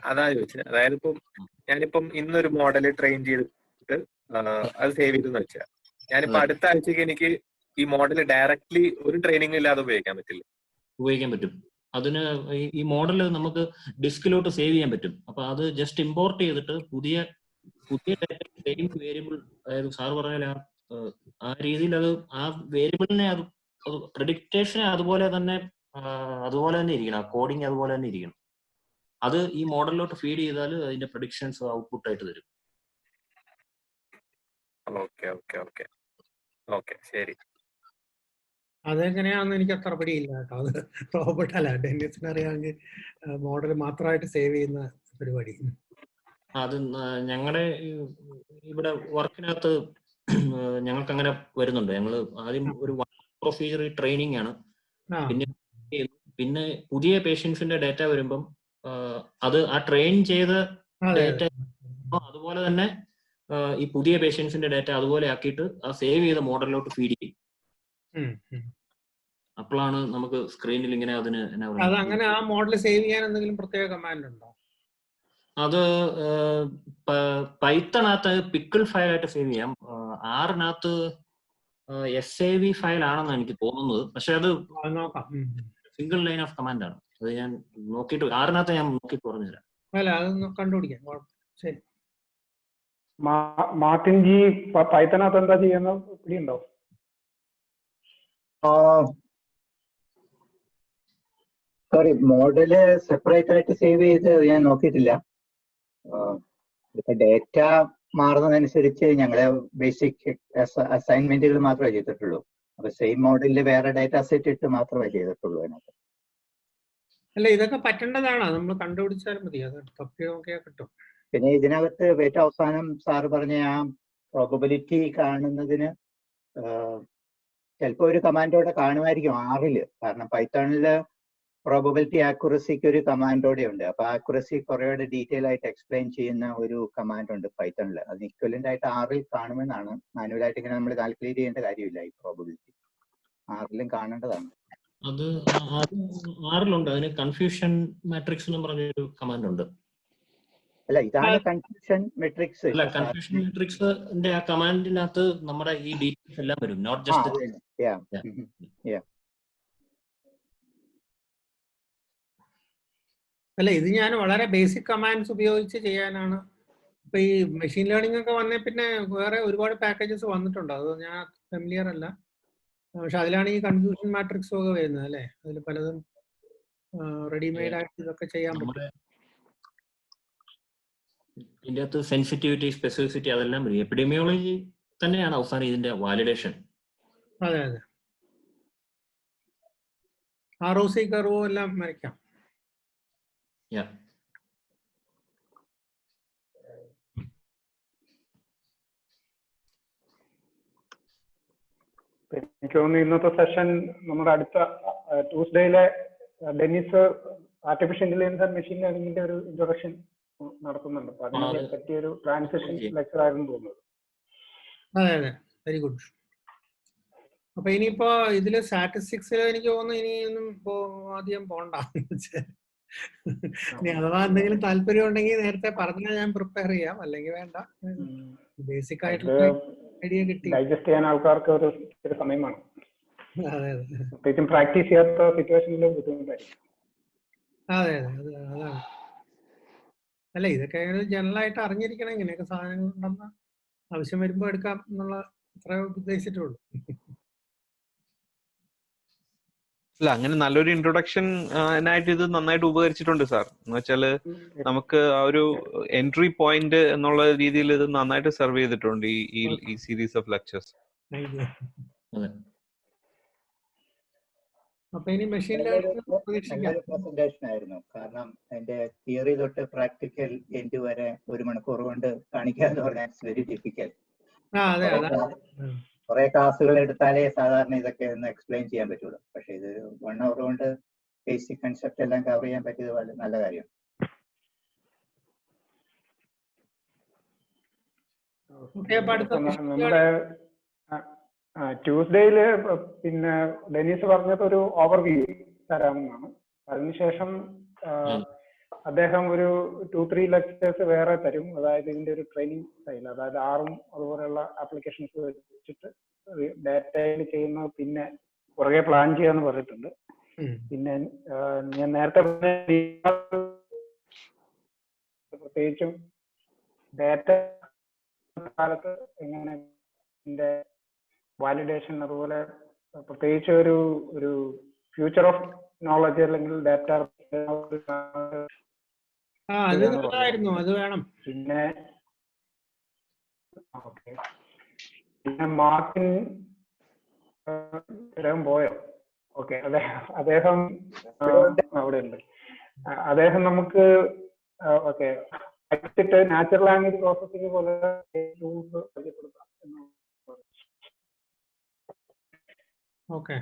അതാ ചോദിച്ചത്. അതായത് ഞാനിപ്പം ഇന്നൊരു മോഡൽ ട്രെയിൻ ചെയ്തിട്ട് അത് സേവ് ചെയ്തെന്ന് വെച്ചാൽ, ഞാനിപ്പോ അടുത്ത ആഴ്ചക്ക് എനിക്ക് ഈ മോഡൽ ഡയറക്ട്ലി ഒരു ട്രെയിനിങ് ഇല്ലാതെ ഉപയോഗിക്കാൻ പറ്റില്ല? ഉപയോഗിക്കാൻ പറ്റും. അതിന് ഈ മോഡൽ നമുക്ക് ഡിസ്കിലോട്ട് സേവ് ചെയ്യാൻ പറ്റും. അപ്പൊ അത് ജസ്റ്റ് ഇമ്പോർട്ട് ചെയ്തിട്ട് പുതിയ ഡാറ്റ ട്രെയിനിങ് വേരിയബിൾ, അതായത് സാർ പറഞ്ഞാൽ ആ രീതിയിൽ അത് ആ വേരിയബിളിനെ അത് പ്രെഡിക്റ്റേഷനെ അതുപോലെ തന്നെ ഇരിക്കണം. ആ കോഡിങ് അതുപോലെ തന്നെ ഇരിക്കണം. അത് ഈ മോഡലിലോട്ട് ഫീഡ് ചെയ്താൽ അതിന്റെ പ്രഡിക്ഷൻസ് ഔട്ട്പുട്ട് ആയിട്ട് തരും. ഓക്കെ, ശരി. അതെങ്ങനെയാണെന്ന് എനിക്ക് അത്ര പിടിയില്ല കേട്ടോ. അത് റോബർട്ട് അല്ല, ഡെന്നിസിന് അറിയാമെങ്കിൽ മോഡൽ മാത്രമായിട്ട് സേവ് ചെയ്യുന്ന പരിപാടി. അത് ഞങ്ങളുടെ ഇവിടെ വർക്കിനകത്ത് ഞങ്ങൾക്ക് അങ്ങനെ വരുന്നുണ്ട്. ഞങ്ങൾ ആദ്യം ഒരു പ്രൊസീജിയർ ട്രെയിനിങ് ആണ്. പിന്നെ പുതിയ പേഷ്യൻസിന്റെ ഡാറ്റ വരുമ്പം അത് ആ ട്രെയിൻ ചെയ്ത ഡാറ്റ അതുപോലെ തന്നെ ഈ പുതിയ പേഷ്യൻസിന്റെ ഡാറ്റ അതുപോലെ ആക്കിയിട്ട് ആ സേവ് ചെയ്ത മോഡലിലോട്ട് ഫീഡ് ചെയ്യും. അപ്പോഴാണ് നമുക്ക് സ്ക്രീനിൽ ഇങ്ങനെ അങ്ങനെ ആ മോഡൽ സേവ് ചെയ്യാൻ എന്തെങ്കിലും പ്രത്യേക കമാൻഡ് ഉണ്ടോ? അത് പൈത്തണകത്ത് പിക്കിൾ ഫയലായിട്ട് സേവ് ചെയ്യാം. ആറിനകത്ത് SAV ഫയൽ ആണെന്ന് എനിക്ക് തോന്നുന്നത്. പക്ഷെ അത് സിംഗിൾ ലൈൻ ഓഫ് കമാൻഡ് ആണ്. അത് ഞാൻ നോക്കിയിട്ട് ആറിനകത്ത് ഞാൻ നോക്കിയിട്ട് പറഞ്ഞുതരാം. അല്ല, അതൊന്ന് കണ്ടുപിടിക്കാം. ശരി. മാർട്ടിൻ ജി, പൈത്തണകത്ത് എന്താ ചെയ്യുന്ന പിടിയുണ്ടോ? സോറി, മോഡല് സെപ്പറേറ്റ് ആയിട്ട് സേവ് ചെയ്ത് ഞാൻ നോക്കിയിട്ടില്ല. ഇപ്പൊ ഡേറ്റ മാറുന്നതനുസരിച്ച് ഞങ്ങളെ ബേസിക് അസൈൻമെന്റുകൾ മാത്രമേ ചെയ്തിട്ടുള്ളൂ. അപ്പൊ സെയിം മോഡലിൽ വേറെ ഡേറ്റ സെറ്റ് ഇട്ട് മാത്രമേ ചെയ്തിട്ടുള്ളൂ അതിനകത്ത്. അല്ല, ഇതൊക്കെ പറ്റേണ്ടതാണ്. നമ്മൾ കണ്ടുപിടിച്ചാൽ മതി. അത് തപ്പി നോക്കിയാൽ കിട്ടും. പിന്നെ ഇതിനകത്ത് ഏറ്റവും അവസാനം സാറ് പറഞ്ഞ ആ പ്രോബബിലിറ്റി കാണുന്നതിന് ചിലപ്പോൾ ഒരു കമാൻഡോടെ കാണുമായിരിക്കും R-ല്. കാരണം പൈത്തണില് പ്രോബബിലിറ്റി ആക്യുറസിക്ക് ഒരു കമാൻഡോടെ ഉണ്ട്. അപ്പൊ ആക്യുറസി കുറേയുടെ ഡീറ്റെയിൽ ആയിട്ട് എക്സ്പ്ലെയിൻ ചെയ്യുന്ന ഒരു കമാൻഡ് ഉണ്ട് പൈത്തണിൽ. അതിന് ഇക്വലന്റ് ആയിട്ട് ആറിൽ കാണുമെന്നാണ്. മാനുവലായിട്ട് ഇങ്ങനെ നമ്മൾ കാൽക്കുലേറ്റ് ചെയ്യേണ്ട കാര്യമില്ല. ഈ പ്രോബബിലിറ്റി ആറിലും കാണേണ്ടതാണ്. അത് ആറിലുണ്ട്. അതിന് കൺഫ്യൂഷൻ മാട്രിക്സ് എന്ന് പറഞ്ഞൊരു കമാൻഡ് ഉണ്ട്. അല്ല, ഇതാണ് കൺഫ്യൂഷൻ മെട്രിക്സ്. അല്ല, കൺഫ്യൂഷൻ മാട്രിക്സിന്റെ ആ കമാൻഡിനകത്ത് നമ്മുടെ ഈ ഡീറ്റെയിൽസ് എല്ലാം വരും, നോട്ട് ജസ്റ്റ്. അല്ല, ഇത് ഞാൻ വളരെ ബേസിക് കമാൻഡ്സ് ഉപയോഗിച്ച് ചെയ്യാനാണ്. ഇപ്പൊ ഈ മെഷീൻ ലേണിംഗ് ഒക്കെ വന്നേ പിന്നെ വേറെ ഒരുപാട് പാക്കേജസ് വന്നിട്ടുണ്ട്. അത് ഞാൻ ഫെമിലിയർ അല്ല. പക്ഷെ അതിലാണ് ഈ കൺഫ്യൂഷൻ മാട്രിക്സ് ഒക്കെ വരുന്നത് അല്ലേ? അതിൽ പലതും റെഡിമെയ്ഡ് ആയിട്ട് ഇതൊക്കെ ചെയ്യാൻ പറ്റും. ഇതിന്റെ അകത്ത് സെൻസിറ്റിവിറ്റി, സ്പെസിഫിസിറ്റി അതെല്ലാം വരും. എപ്പിഡെമിയോളജി തന്നെയാണ് അവസാനം ഇതിന്റെ വാലിഡേഷൻ. അതെ അതെ, ROC കർവും എല്ലാം വരയ്ക്കാം. എനിക്ക് തോന്നുന്നു ഇന്നത്തെ സെഷൻ നമ്മുടെ അടുത്ത ട്യൂസ്ഡേയിലെ Dennis artificial intelligence and machine ലേണിംഗിന്റെ ഒരു ഇൻട്രൊഡക്ഷൻ നടത്തുന്നുണ്ട്. അപ്പൊ അതിനെ പറ്റിയൊരു ട്രാൻസിഷൻ ലെക്ചർ ആയിരുന്നു തോന്നുന്നത്. അതെ അതെ, വെരി ഗുഡ്. അപ്പൊ ഇനിയിപ്പോ ഇതില് സ്റ്റാറ്റിസ്റ്റിക്സിൽ എനിക്ക് തോന്നുന്നു ഇനിയൊന്നും അധികം പോണ്ട. ഇനി അഥവാ എന്തെങ്കിലും താല്പര്യം ഉണ്ടെങ്കിൽ നേരത്തെ പറഞ്ഞാൽ ഞാൻ പ്രിപ്പയർ ചെയ്യാം, അല്ലെങ്കിൽ വേണ്ട. ബേസിക് ആയിട്ടുള്ള ഐഡിയ കിട്ടി. ഡൈജസ്റ്റ് ചെയ്യാൻ ആൾക്കാർക്ക് ഒരു സമയമാണ്. അതെ അതെ, പ്രത്യേകിച്ചും പ്രാക്ടീസ് ചെയ്യാത്ത സിറ്റുവേഷനിൽ ബുദ്ധിമുട്ടായിരിക്കും. അതെ അതെ, അതാണ്. അല്ല, ഇതൊക്കെ ജനറൽ ആയിട്ട് അറിഞ്ഞിരിക്കണം ഇങ്ങനെയൊക്കെ സാധനങ്ങൾ ഉണ്ടെന്ന്. ആവശ്യം വരുമ്പോ എടുക്കാം എന്നുള്ള അത്ര ഉദ്ദേശിച്ചിട്ടുള്ളൂ. അല്ല, അങ്ങനെ നല്ലൊരു ഇൻട്രൊഡക്ഷൻ ആയിട്ട് ഇത് നന്നായിട്ട് ഉപകരിച്ചിട്ടുണ്ട് സാർ. എന്ന് വെച്ചാല് നമുക്ക് ആ ഒരു എൻട്രി പോയിന്റ് എന്നുള്ള രീതിയിൽ ഇത് നന്നായിട്ട് സെർവ് ചെയ്തിട്ടുണ്ട് ഈ സീരീസ് ഓഫ് ലെക്ചേഴ്സ്. അപ്പൊ ഇനി മെഷീൻ ലേണിംഗ് പ്രസന്റേഷൻ ആയിരുന്നു. കാരണം അതിന്റെ തിയറി തൊട്ട് പ്രാക്ടിക്കൽ എൻഡ് വരെ 1 മണിക്കൂർ കൊണ്ട് കാണിക്കാന്ന് പറഞ്ഞാൽ വെരി ഡിഫിക്കൽട്ട്. കുറെ ക്ലാസ്സുകൾ എടുത്താലേ സാധാരണ ഇതൊക്കെ ഒന്ന് എക്സ്പ്ലെയിൻ ചെയ്യാൻ പറ്റുള്ളൂ. പക്ഷെ ഇത് 1 hour കൊണ്ട് ബേസിക് കൺസെപ്റ്റ് എല്ലാം കവർ ചെയ്യാൻ പറ്റിയത് വളരെ നല്ല കാര്യം. നമ്മുടെ ട്യൂസ്ഡേയില് പിന്നെ ഡെനീസ് പറഞ്ഞത് ഒരു ഓവർവ്യൂ തരാമെന്നാണ്. അതിനുശേഷം അദ്ദേഹം ഒരു 2-3 ലെക്ചേഴ്സ് വേറെ തരും. അതായത് ഇതിന്റെ ഒരു ട്രെയിനിങ് സ്റ്റൈൽ, അതായത് ആറും അതുപോലെയുള്ള ആപ്ലിക്കേഷൻസ് വെച്ചിട്ട് ഡാറ്റയിൽ ചെയ്യുന്നത് പിന്നെ പുറകെ പ്ലാൻ ചെയ്യാന്ന് പറഞ്ഞിട്ടുണ്ട്. പിന്നെ ഞാൻ നേരത്തെ പ്രത്യേകിച്ചും ഡാറ്റ കാലത്ത് എങ്ങനെ ഇതിന്റെ വാലിഡേഷൻ, അതുപോലെ പ്രത്യേകിച്ച് ഒരു ഫ്യൂച്ചർ ഓഫ് നോളജ് അല്ലെങ്കിൽ ഡാറ്റ അത് വേണം. പിന്നെ പിന്നെ മാർട്ടിൻ പോയോ? ഓക്കെ, അദ്ദേഹം അവിടെ ഉണ്ട്. അദ്ദേഹം നമുക്ക് ഓക്കെ നാച്ചുറൽ ലാംഗ്വേജ് പ്രോസസ്സിംഗ് പോലെ ടൂൾസ് പരിചയപ്പെടുത്താം. ഓക്കെ,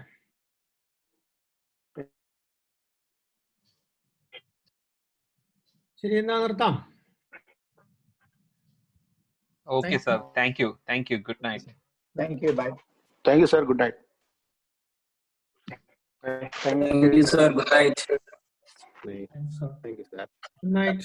ശരി, എന്നാ നിർത്താം. Okay sir, thank you. Good night. Thank you, bye. Thank you sir, good night. Thank you, sir. Good night. Thank you, sir. Good night.